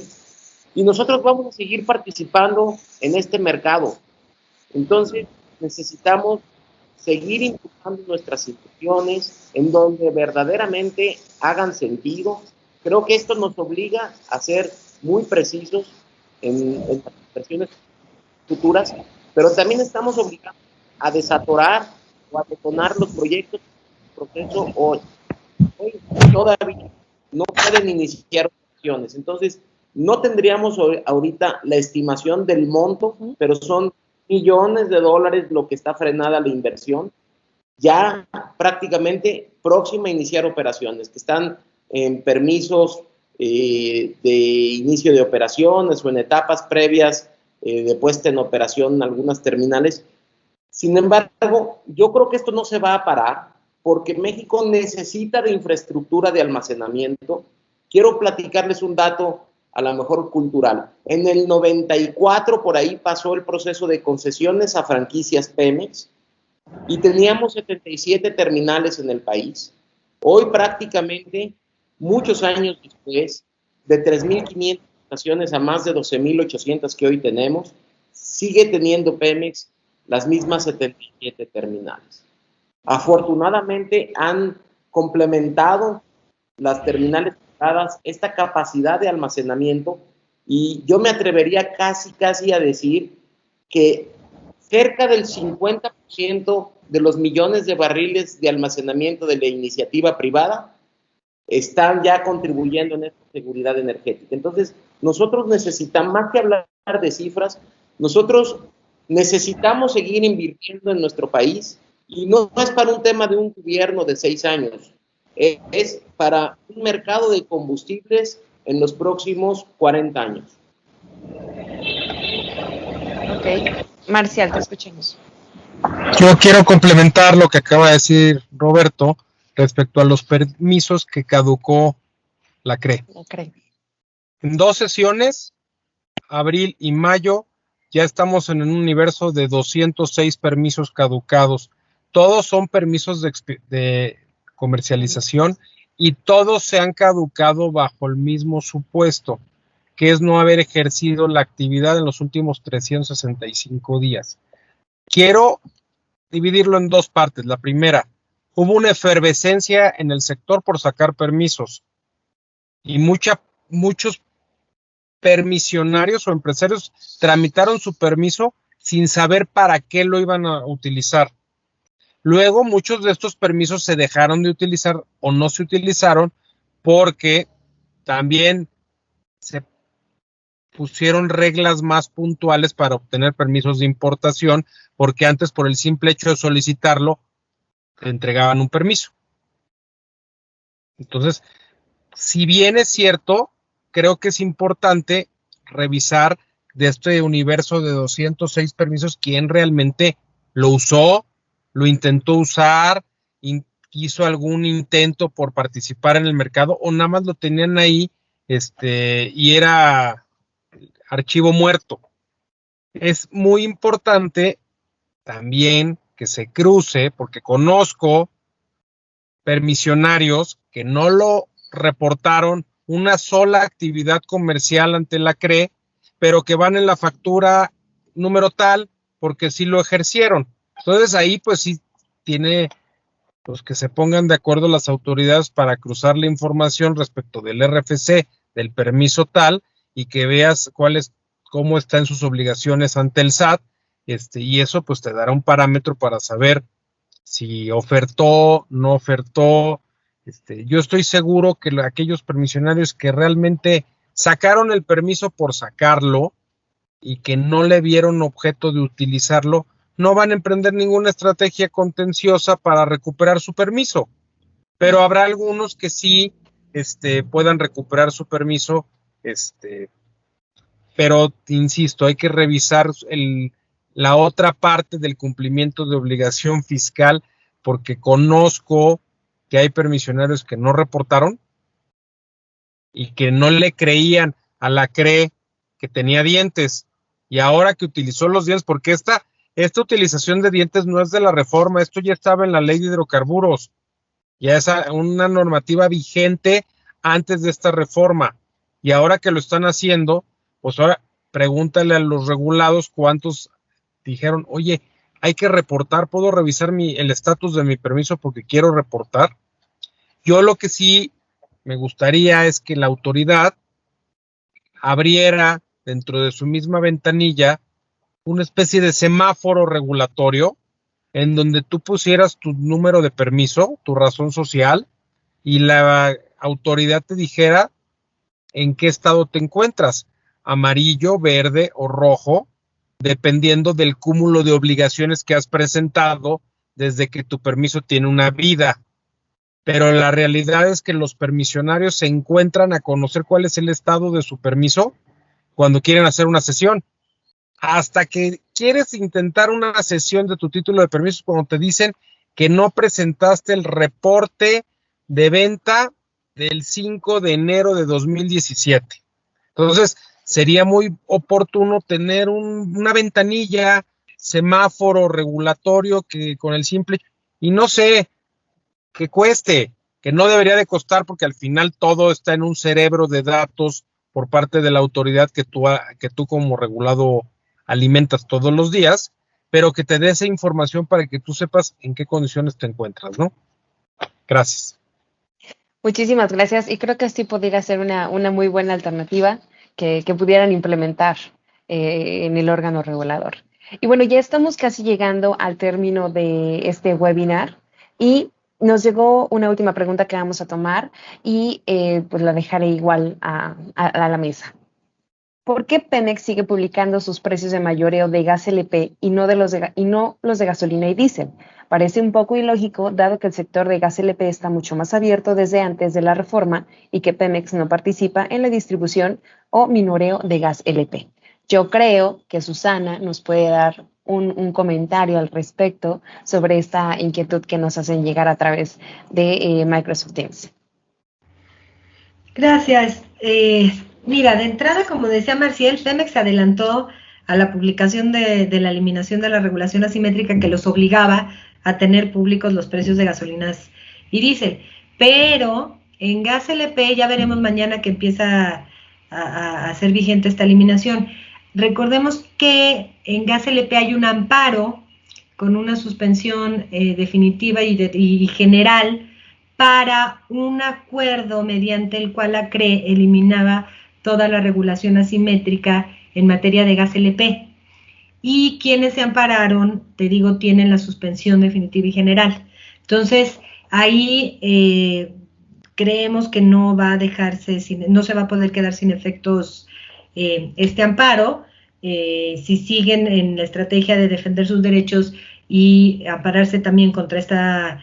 S3: y nosotros vamos a seguir participando en este mercado. Entonces necesitamos seguir impulsando nuestras instituciones en donde verdaderamente hagan sentido. Creo que esto nos obliga a ser muy precisos en las inversiones futuras, pero también estamos obligados a desatorar o a detonar los proyectos en proceso hoy. Hoy todavía no pueden iniciar operaciones. Entonces, no tendríamos ahorita la estimación del monto, pero son millones de dólares lo que está frenada la inversión, ya prácticamente próxima a iniciar operaciones, que están en permisos de inicio de operaciones o en etapas previas de puesta en operación en algunas terminales. Sin embargo, yo creo que esto no se va a parar porque México necesita de infraestructura de almacenamiento. Quiero platicarles un dato a lo mejor cultural. En el 94 por ahí pasó el proceso de concesiones a franquicias Pemex y teníamos 77 terminales en el país. Hoy prácticamente, muchos años después, de 3,500 estaciones a más de 12,800 que hoy tenemos, sigue teniendo Pemex las mismas 77 terminales. Afortunadamente han complementado las terminales privadas esta capacidad de almacenamiento y yo me atrevería casi a decir que cerca del 50% de los millones de barriles de almacenamiento de la iniciativa privada están ya contribuyendo en esta seguridad energética. Entonces, nosotros necesitamos, más que hablar de cifras, nosotros necesitamos seguir invirtiendo en nuestro país y no es para un tema de un gobierno de 6 años, es para un mercado de combustibles en los próximos 40 años.
S1: Ok. Marcial, te escuchamos.
S4: Yo quiero complementar lo que acaba de decir Roberto respecto a los permisos que caducó la CRE. En 2 sesiones, abril y mayo, ya estamos en un universo de 206 permisos caducados. Todos son permisos de comercialización y todos se han caducado bajo el mismo supuesto, que es no haber ejercido la actividad en los últimos 365 días. Quiero dividirlo en dos partes. La primera, hubo una efervescencia en el sector por sacar permisos y muchos permisionarios o empresarios tramitaron su permiso sin saber para qué lo iban a utilizar. Luego, muchos de estos permisos se dejaron de utilizar o no se utilizaron porque también se pusieron reglas más puntuales para obtener permisos de importación, porque antes, por el simple hecho de solicitarlo, te entregaban un permiso. Entonces, si bien es cierto, creo que es importante revisar de este universo de 206 permisos quién realmente lo usó, lo intentó usar, hizo algún intento por participar en el mercado o nada más lo tenían ahí y era archivo muerto. Es muy importante también que se cruce, porque conozco permisionarios que no lo reportaron una sola actividad comercial ante la CRE, pero que van en la factura número tal porque sí lo ejercieron. Entonces ahí pues sí tiene pues que se pongan de acuerdo las autoridades para cruzar la información respecto del RFC, del permiso tal, y que veas cómo está en sus obligaciones ante el SAT, y eso pues te dará un parámetro para saber si ofertó, no ofertó. Yo estoy seguro que aquellos permisionarios que realmente sacaron el permiso por sacarlo y que no le vieron objeto de utilizarlo, no van a emprender ninguna estrategia contenciosa para recuperar su permiso, pero habrá algunos que sí puedan recuperar su permiso, pero insisto, hay que revisar la otra parte del cumplimiento de obligación fiscal, porque conozco que hay permisionarios que no reportaron y que no le creían a la CRE que tenía dientes, y ahora que utilizó los dientes, porque esta utilización de dientes no es de la reforma, esto ya estaba en la ley de hidrocarburos, ya es una normativa vigente antes de esta reforma, y ahora que lo están haciendo, pues ahora pregúntale a los regulados cuántos dijeron, oye, hay que reportar, ¿puedo revisar el estatus de mi permiso porque quiero reportar? Yo lo que sí me gustaría es que la autoridad abriera dentro de su misma ventanilla una especie de semáforo regulatorio en donde tú pusieras tu número de permiso, tu razón social, y la autoridad te dijera en qué estado te encuentras, amarillo, verde o rojo, dependiendo del cúmulo de obligaciones que has presentado desde que tu permiso tiene una vida. Pero la realidad es que los permisionarios se encuentran a conocer cuál es el estado de su permiso cuando quieren hacer una sesión. Hasta que quieres intentar una sesión de tu título de permiso cuando te dicen que no presentaste el reporte de venta del 5 de enero de 2017. Entonces, sería muy oportuno tener una ventanilla, semáforo regulatorio que con el simple, y no sé, que cueste, que no debería de costar, porque al final todo está en un cerebro de datos por parte de la autoridad que tú como regulado alimentas todos los días, pero que te dé esa información para que tú sepas en qué condiciones te encuentras, ¿no? Gracias.
S1: Muchísimas gracias, y creo que así podría ser una muy buena alternativa que pudieran implementar en el órgano regulador. Y bueno, ya estamos casi llegando al término de este webinar y nos llegó una última pregunta que vamos a tomar y pues la dejaré igual a la mesa. ¿Por qué Pemex sigue publicando sus precios de mayoreo de gas LP y no los de gasolina y diésel? Parece un poco ilógico, dado que el sector de gas LP está mucho más abierto desde antes de la reforma y que Pemex no participa en la distribución o minoreo de gas LP. Yo creo que Susana nos puede dar un comentario al respecto sobre esta inquietud que nos hacen llegar a través de Microsoft Teams.
S2: Gracias. Mira, de entrada, como decía Marcial, Pemex adelantó a la publicación de la eliminación de la regulación asimétrica que los obligaba a tener públicos los precios de gasolinas y diésel, pero En gas LP ya veremos mañana que empieza a ser vigente esta eliminación. Recordemos que en gas LP hay un amparo con una suspensión definitiva y general para un acuerdo mediante el cual la CRE eliminaba toda la regulación asimétrica en materia de gas LP. Y quienes se ampararon, te digo, tienen la suspensión definitiva y general. Entonces, ahí creemos que no va a dejarse, no se va a poder quedar sin efectos este amparo, si siguen en la estrategia de defender sus derechos y ampararse también contra esta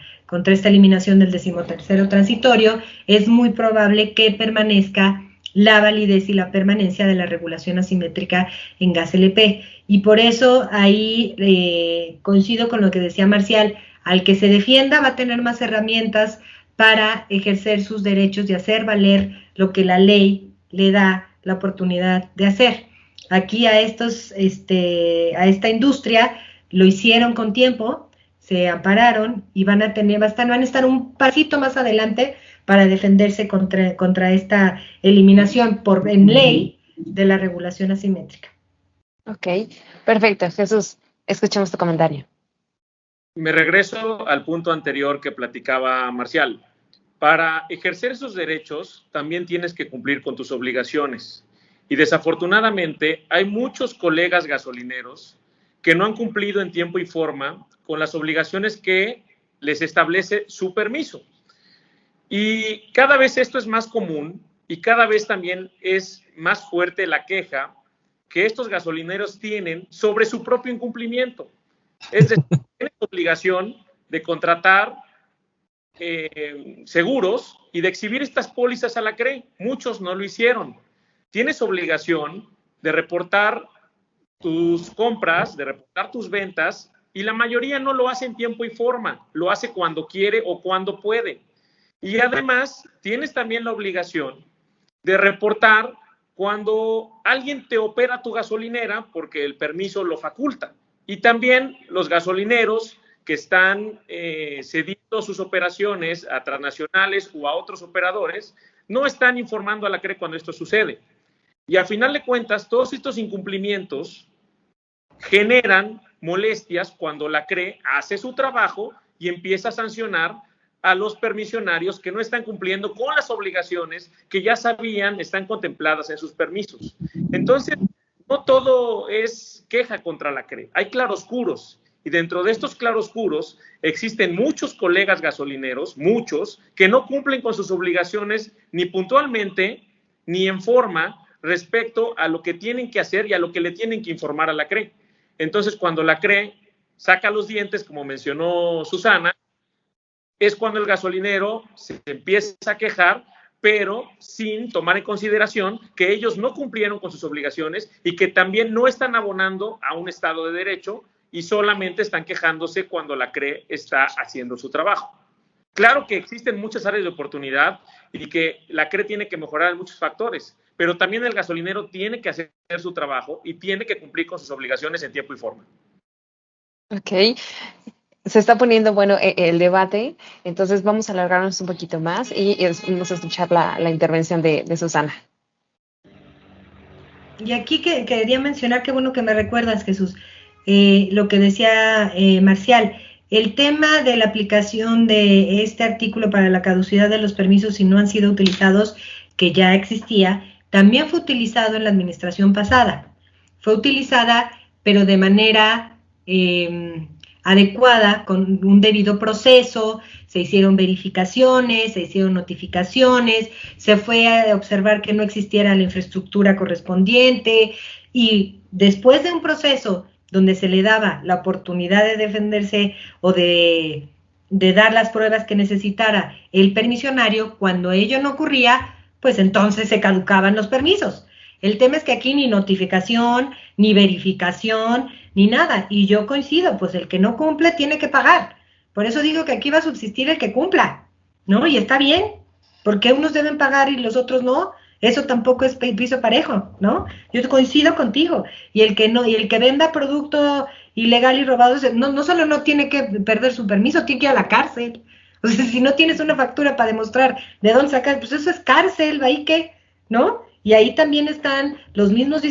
S2: eliminación del 13º transitorio, es muy probable que permanezca la validez y la permanencia de la regulación asimétrica en gas LP. Y por eso ahí coincido con lo que decía Marcial, al que se defienda va a tener más herramientas para ejercer sus derechos y hacer valer lo que la ley le da la oportunidad de hacer. Aquí a esta industria lo hicieron con tiempo, se ampararon y van a estar un pasito más adelante para defenderse contra esta eliminación en ley de la regulación asimétrica.
S1: Ok, perfecto. Jesús, escuchemos tu comentario.
S5: Me regreso al punto anterior que platicaba Marcial. Para ejercer esos derechos también tienes que cumplir con tus obligaciones. Y desafortunadamente hay muchos colegas gasolineros que no han cumplido en tiempo y forma con las obligaciones que les establece su permiso. Y cada vez esto es más común y cada vez también es más fuerte la queja que estos gasolineros tienen sobre su propio incumplimiento. Es decir, tienen obligación de contratar seguros y de exhibir estas pólizas a la CRE. Muchos no lo hicieron. Tienes obligación de reportar tus compras, de reportar tus ventas, y la mayoría no lo hace en tiempo y forma, lo hace cuando quiere o cuando puede. Y además, tienes también la obligación de reportar cuando alguien te opera tu gasolinera porque el permiso lo faculta. Y también los gasolineros que están cediendo sus operaciones a transnacionales o a otros operadores, no están informando a la CRE cuando esto sucede. Y a final de cuentas, todos estos incumplimientos generan molestias cuando la CRE hace su trabajo y empieza a sancionar a los permisionarios que no están cumpliendo con las obligaciones que ya sabían están contempladas en sus permisos. Entonces, no todo es queja contra la CRE, hay claroscuros, y dentro de estos claroscuros existen muchos colegas gasolineros, muchos, que no cumplen con sus obligaciones ni puntualmente ni en forma respecto a lo que tienen que hacer y a lo que le tienen que informar a la CRE. Entonces, cuando la CRE saca los dientes, como mencionó Susana, es cuando el gasolinero se empieza a quejar, pero sin tomar en consideración que ellos no cumplieron con sus obligaciones y que también no están abonando a un Estado de Derecho y solamente están quejándose cuando la CRE está haciendo su trabajo. Claro que existen muchas áreas de oportunidad y que la CRE tiene que mejorar en muchos factores, pero también el gasolinero tiene que hacer su trabajo y tiene que cumplir con sus obligaciones en tiempo y forma.
S1: Ok. Se está poniendo bueno el debate, entonces vamos a alargarnos un poquito más y vamos a escuchar la intervención de Susana.
S2: Y aquí quería mencionar, qué bueno que me recuerdas, Jesús, lo que decía Marcial, el tema de la aplicación de este artículo para la caducidad de los permisos si no han sido utilizados, que ya existía, también fue utilizado en la administración pasada. Fue utilizada, pero de manera adecuada, con un debido proceso, se hicieron verificaciones, se hicieron notificaciones, se fue a observar que no existiera la infraestructura correspondiente, y después de un proceso donde se le daba la oportunidad de defenderse o de dar las pruebas que necesitara el permisionario, cuando ello no ocurría, pues entonces se caducaban los permisos. El tema es que aquí ni notificación, ni verificación, ni nada. Y yo coincido, pues el que no cumple tiene que pagar. Por eso digo que aquí va a subsistir el que cumpla, ¿no? Y está bien. ¿Por qué unos deben pagar y los otros no? Eso tampoco es piso parejo, ¿no? Yo coincido contigo. Y el que venda producto ilegal y robado, no solo no tiene que perder su permiso, tiene que ir a la cárcel. O sea, si no tienes una factura para demostrar de dónde sacas, pues eso es cárcel, ¿ahí qué? ¿No? Y ahí también están los mismos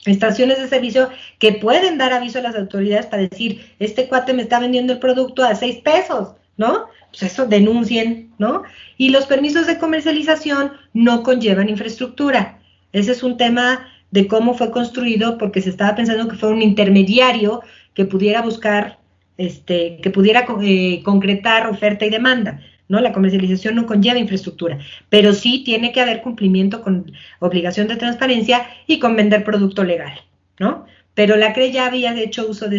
S2: estaciones de servicio que pueden dar aviso a las autoridades para decir, este cuate me está vendiendo el producto a 6 pesos, ¿no? Pues eso denuncien, ¿no? Y los permisos de comercialización no conllevan infraestructura. Ese es un tema de cómo fue construido, porque se estaba pensando que fue un intermediario que pudiera buscar, que pudiera concretar oferta y demanda, ¿no? La comercialización no conlleva infraestructura, pero sí tiene que haber cumplimiento con obligación de transparencia y con vender producto legal, ¿no? Pero la CRE ya había hecho uso de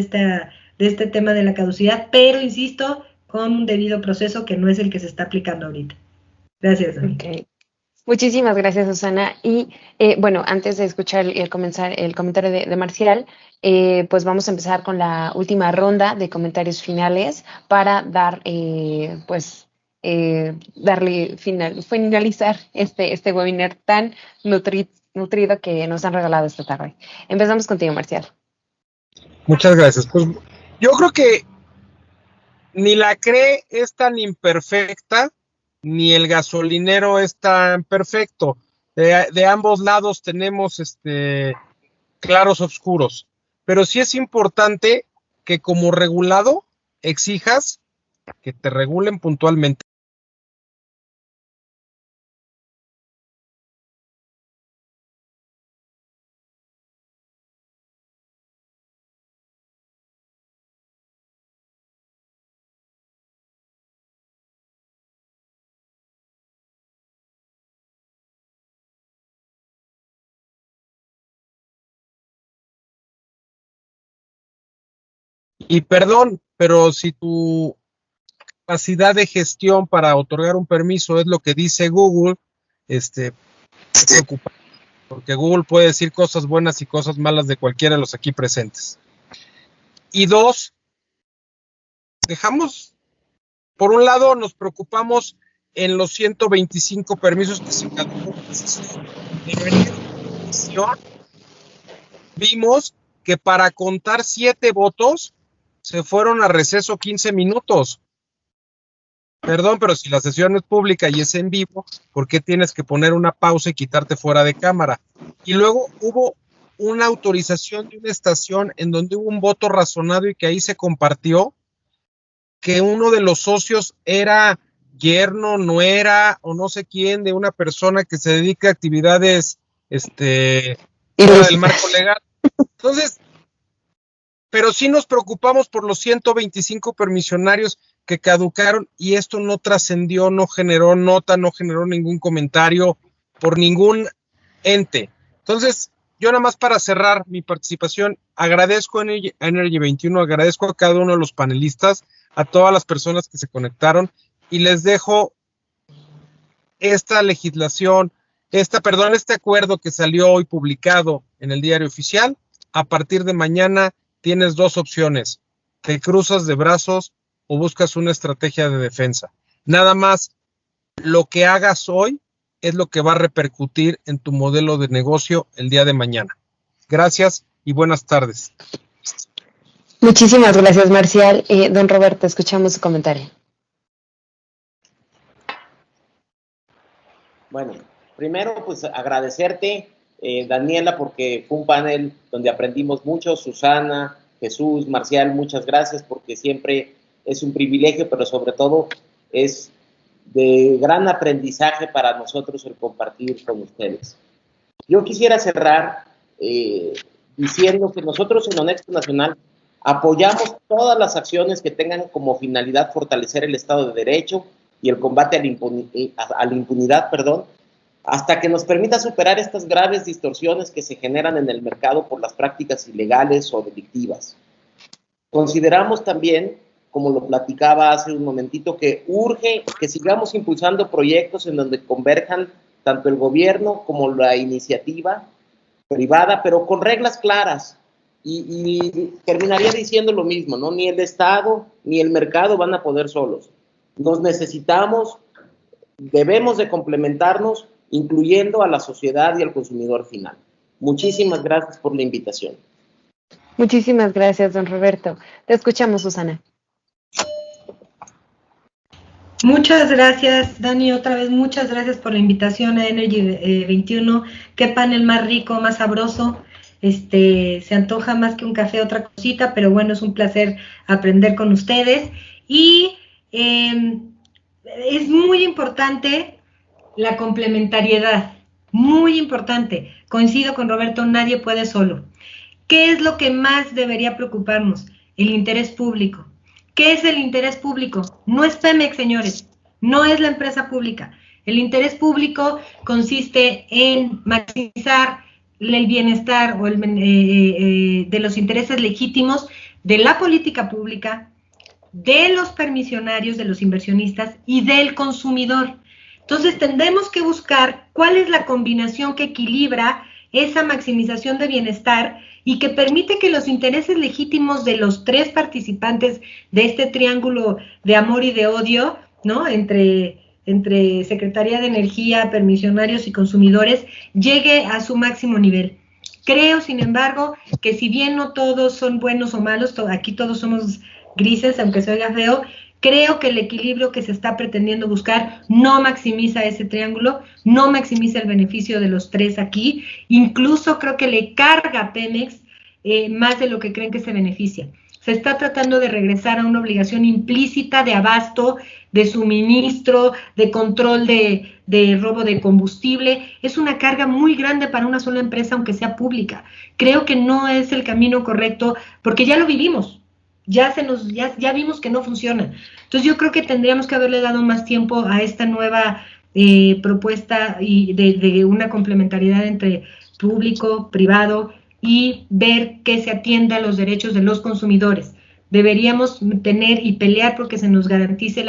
S2: este tema de la caducidad, pero insisto, con un debido proceso que no es el que se está aplicando ahorita. Gracias, Dani.
S1: Ok. Muchísimas gracias, Susana. Y bueno, antes de escuchar y comenzar el comentario de Marcial, pues vamos a empezar con la última ronda de comentarios finales para dar, finalizar este webinar tan nutrido que nos han regalado esta tarde. Empezamos contigo, Marcial.
S4: Muchas gracias. Pues yo creo que ni la CRE es tan imperfecta, ni el gasolinero es tan perfecto. De ambos lados tenemos claros oscuros. Pero sí es importante que como regulado exijas que te regulen puntualmente. Y perdón, pero si tu capacidad de gestión para otorgar un permiso es lo que dice Google, te preocupa, porque Google puede decir cosas buenas y cosas malas de cualquiera de los aquí presentes. Y dos, por un lado nos preocupamos en los 125 permisos que se caducaron. Pero en esta sesión vimos que para contar 7 votos se fueron a receso 15 minutos. Perdón, pero si la sesión es pública y es en vivo, ¿por qué tienes que poner una pausa y quitarte fuera de cámara? Y luego hubo una autorización de una estación en donde hubo un voto razonado y que ahí se compartió que uno de los socios era yerno, nuera o no sé quién de una persona que se dedica a actividades fuera del marco legal. Entonces, pero sí nos preocupamos por los 125 permisionarios que caducaron y esto no trascendió, no generó nota, no generó ningún comentario por ningún ente. Entonces, yo nada más para cerrar mi participación, agradezco a Energy 21, agradezco a cada uno de los panelistas, a todas las personas que se conectaron y les dejo esta legislación, este acuerdo que salió hoy publicado en el Diario Oficial. A partir de mañana tienes 2 opciones, te cruzas de brazos o buscas una estrategia de defensa. Nada más, lo que hagas hoy es lo que va a repercutir en tu modelo de negocio el día de mañana. Gracias y buenas tardes.
S1: Muchísimas gracias, Marcial. Don Roberto, escuchamos su comentario.
S3: Bueno, primero pues agradecerte, Daniela, porque fue un panel donde aprendimos mucho, Susana, Jesús, Marcial, muchas gracias, porque siempre es un privilegio, pero sobre todo es de gran aprendizaje para nosotros el compartir con ustedes. Yo quisiera cerrar diciendo que nosotros en Onexpo Nacional apoyamos todas las acciones que tengan como finalidad fortalecer el Estado de Derecho y el combate a la impunidad, hasta que nos permita superar estas graves distorsiones que se generan en el mercado por las prácticas ilegales o delictivas. Consideramos también, como lo platicaba hace un momentito, que urge que sigamos impulsando proyectos en donde converjan tanto el gobierno como la iniciativa privada, pero con reglas claras. Y terminaría diciendo lo mismo, ¿no? Ni el Estado ni el mercado van a poder solos. Nos necesitamos, debemos de complementarnos, incluyendo a la sociedad y al consumidor final. Muchísimas gracias por la invitación.
S1: Muchísimas gracias, don Roberto. Te escuchamos, Susana.
S2: Muchas gracias, Dani, otra vez muchas gracias por la invitación a Energy 21. Qué panel más rico, más sabroso. Se antoja más que un café, otra cosita, pero bueno, es un placer aprender con ustedes. Y es muy importante la complementariedad, muy importante. Coincido con Roberto, nadie puede solo. ¿Qué es lo que más debería preocuparnos? El interés público. ¿Qué es el interés público? No es Pemex, señores, no es la empresa pública. El interés público consiste en maximizar el bienestar o de los intereses legítimos de la política pública, de los permisionarios, de los inversionistas y del consumidor. Entonces tendremos que buscar cuál es la combinación que equilibra esa maximización de bienestar y que permite que los intereses legítimos de los tres participantes de este triángulo de amor y de odio, ¿no? Entre Secretaría de Energía, permisionarios y consumidores, llegue a su máximo nivel. Creo, sin embargo, que si bien no todos son buenos o malos, aquí todos somos grises, aunque se oiga feo, creo que el equilibrio que se está pretendiendo buscar no maximiza ese triángulo, no maximiza el beneficio de los tres aquí, incluso creo que le carga a Pemex más de lo que creen que se beneficia. Se está tratando de regresar a una obligación implícita de abasto, de suministro, de control de robo de combustible. Es una carga muy grande para una sola empresa, aunque sea pública. Creo que no es el camino correcto, porque ya lo vivimos. Ya vimos que no funciona. Entonces yo creo que tendríamos que haberle dado más tiempo a esta nueva propuesta y de una complementariedad entre público, privado, y ver que se atienda a los derechos de los consumidores. Deberíamos tener y pelear porque se nos garantice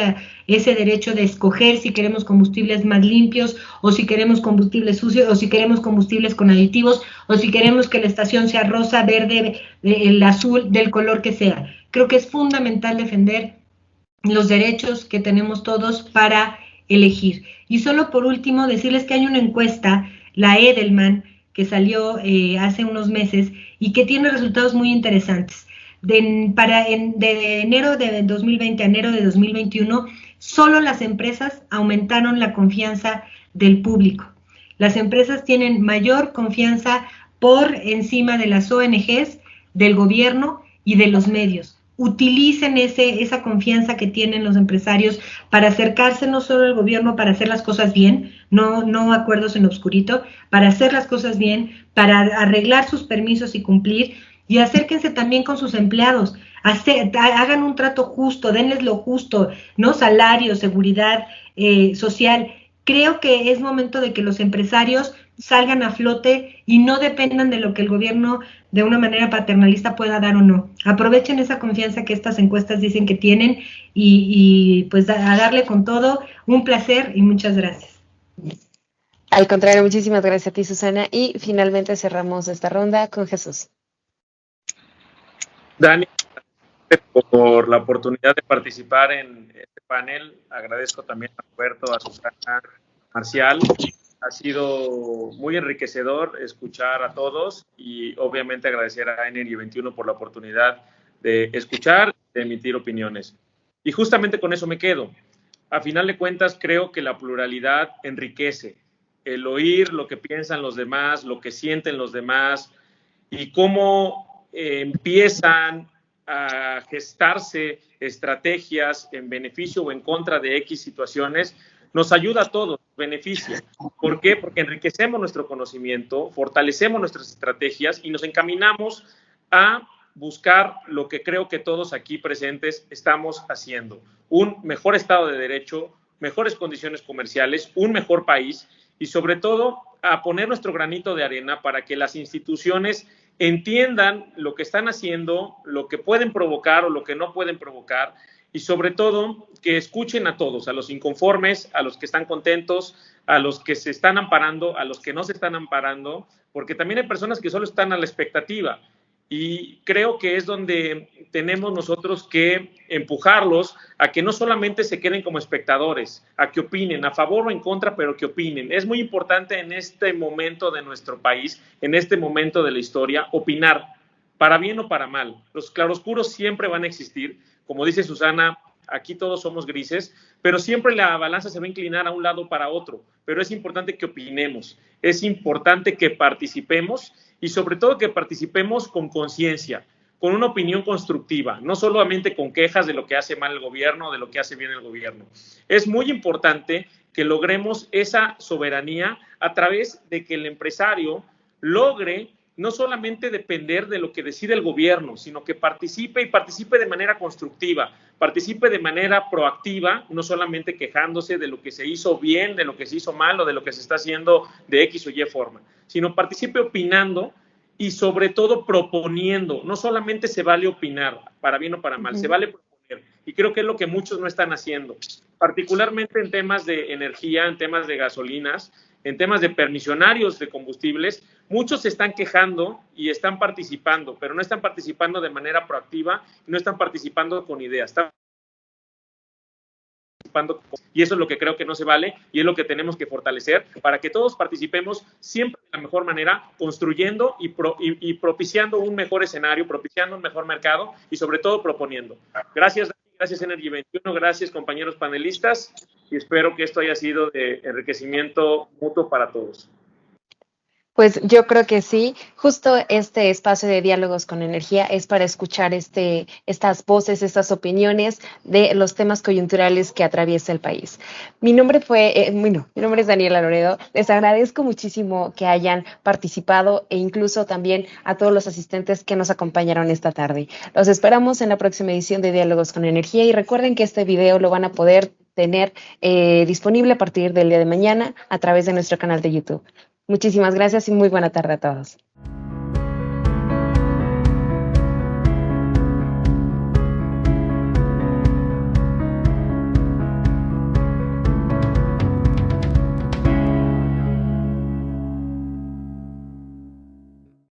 S2: ese derecho de escoger si queremos combustibles más limpios, o si queremos combustibles sucios, o si queremos combustibles con aditivos, o si queremos que la estación sea rosa, verde, el azul, del color que sea. Creo que es fundamental defender los derechos que tenemos todos para elegir. Y solo por último, decirles que hay una encuesta, la Edelman, que salió hace unos meses y que tiene resultados muy interesantes. De enero de 2020 a enero de 2021, solo las empresas aumentaron la confianza del público. Las empresas tienen mayor confianza por encima de las ONGs, del gobierno y de los medios. Utilicen esa confianza que tienen los empresarios para acercarse no solo al gobierno para hacer las cosas bien, no acuerdos en obscurito, para hacer las cosas bien, para arreglar sus permisos y cumplir, y acérquense también con sus empleados, hagan un trato justo, denles lo justo, ¿no? Salario, seguridad social. Creo que es momento de que los empresarios salgan a flote y no dependan de lo que el gobierno de una manera paternalista pueda dar o no. Aprovechen esa confianza que estas encuestas dicen que tienen y pues a darle con todo. Un placer y muchas gracias.
S1: Al contrario, muchísimas gracias a ti, Susana. Y finalmente cerramos esta ronda con Jesús.
S5: Dani, por la oportunidad de participar en este panel. Agradezco también a Roberto, a Susana, a Marcial. Ha sido muy enriquecedor escuchar a todos y obviamente agradecer a Energy 21 por la oportunidad de escuchar, de emitir opiniones. Y justamente con eso me quedo. A final de cuentas, creo que la pluralidad enriquece. El oír lo que piensan los demás, lo que sienten los demás y cómo empiezan a gestarse estrategias en beneficio o en contra de X situaciones, nos ayuda a todos, beneficia. ¿Por qué? Porque enriquecemos nuestro conocimiento, fortalecemos nuestras estrategias y nos encaminamos a buscar lo que creo que todos aquí presentes estamos haciendo. Un mejor Estado de Derecho, mejores condiciones comerciales, un mejor país y sobre todo a poner nuestro granito de arena para que las instituciones entiendan lo que están haciendo, lo que pueden provocar o lo que no pueden provocar y sobre todo que escuchen a todos, a los inconformes, a los que están contentos, a los que se están amparando, a los que no se están amparando, porque también hay personas que solo están a la expectativa y creo que es donde tenemos nosotros que empujarlos a que no solamente se queden como espectadores, a que opinen, a favor o en contra, pero que opinen. Es muy importante en este momento de nuestro país, en este momento de la historia, opinar, para bien o para mal. Los claroscuros siempre van a existir. Como dice Susana, aquí todos somos grises, pero siempre la balanza se va a inclinar a un lado para otro, pero es importante que opinemos, es importante que participemos y sobre todo que participemos con conciencia, con una opinión constructiva, no solamente con quejas de lo que hace mal el gobierno, de lo que hace bien el gobierno. Es muy importante que logremos esa soberanía a través de que el empresario logre no solamente depender de lo que decide el gobierno, sino que participe y participe de manera constructiva, participe de manera proactiva, no solamente quejándose de lo que se hizo bien, de lo que se hizo mal o de lo que se está haciendo de X o Y forma, sino participe opinando y sobre todo proponiendo. No solamente se vale opinar, para bien o para mal, se vale proponer. Y creo que es lo que muchos no están haciendo, particularmente en temas de energía, en temas de gasolinas, en temas de permisionarios de combustibles. Muchos se están quejando y están participando, pero no están participando de manera proactiva, no están participando con ideas, están participando y eso es lo que creo que no se vale y es lo que tenemos que fortalecer para que todos participemos siempre de la mejor manera, construyendo y propiciando un mejor escenario, propiciando un mejor mercado y sobre todo proponiendo. Gracias, gracias Energy 21, gracias compañeros panelistas y espero que esto haya sido de enriquecimiento mutuo para todos.
S1: Pues yo creo que sí. Justo este espacio de diálogos con energía es para escuchar estas voces, estas opiniones de los temas coyunturales que atraviesa el país. Mi nombre es Daniela Loredo. Les agradezco muchísimo que hayan participado e incluso también a todos los asistentes que nos acompañaron esta tarde. Los esperamos en la próxima edición de Diálogos con Energía y recuerden que este video lo van a poder tener disponible a partir del día de mañana a través de nuestro canal de YouTube. Muchísimas gracias y muy buena tarde a todos.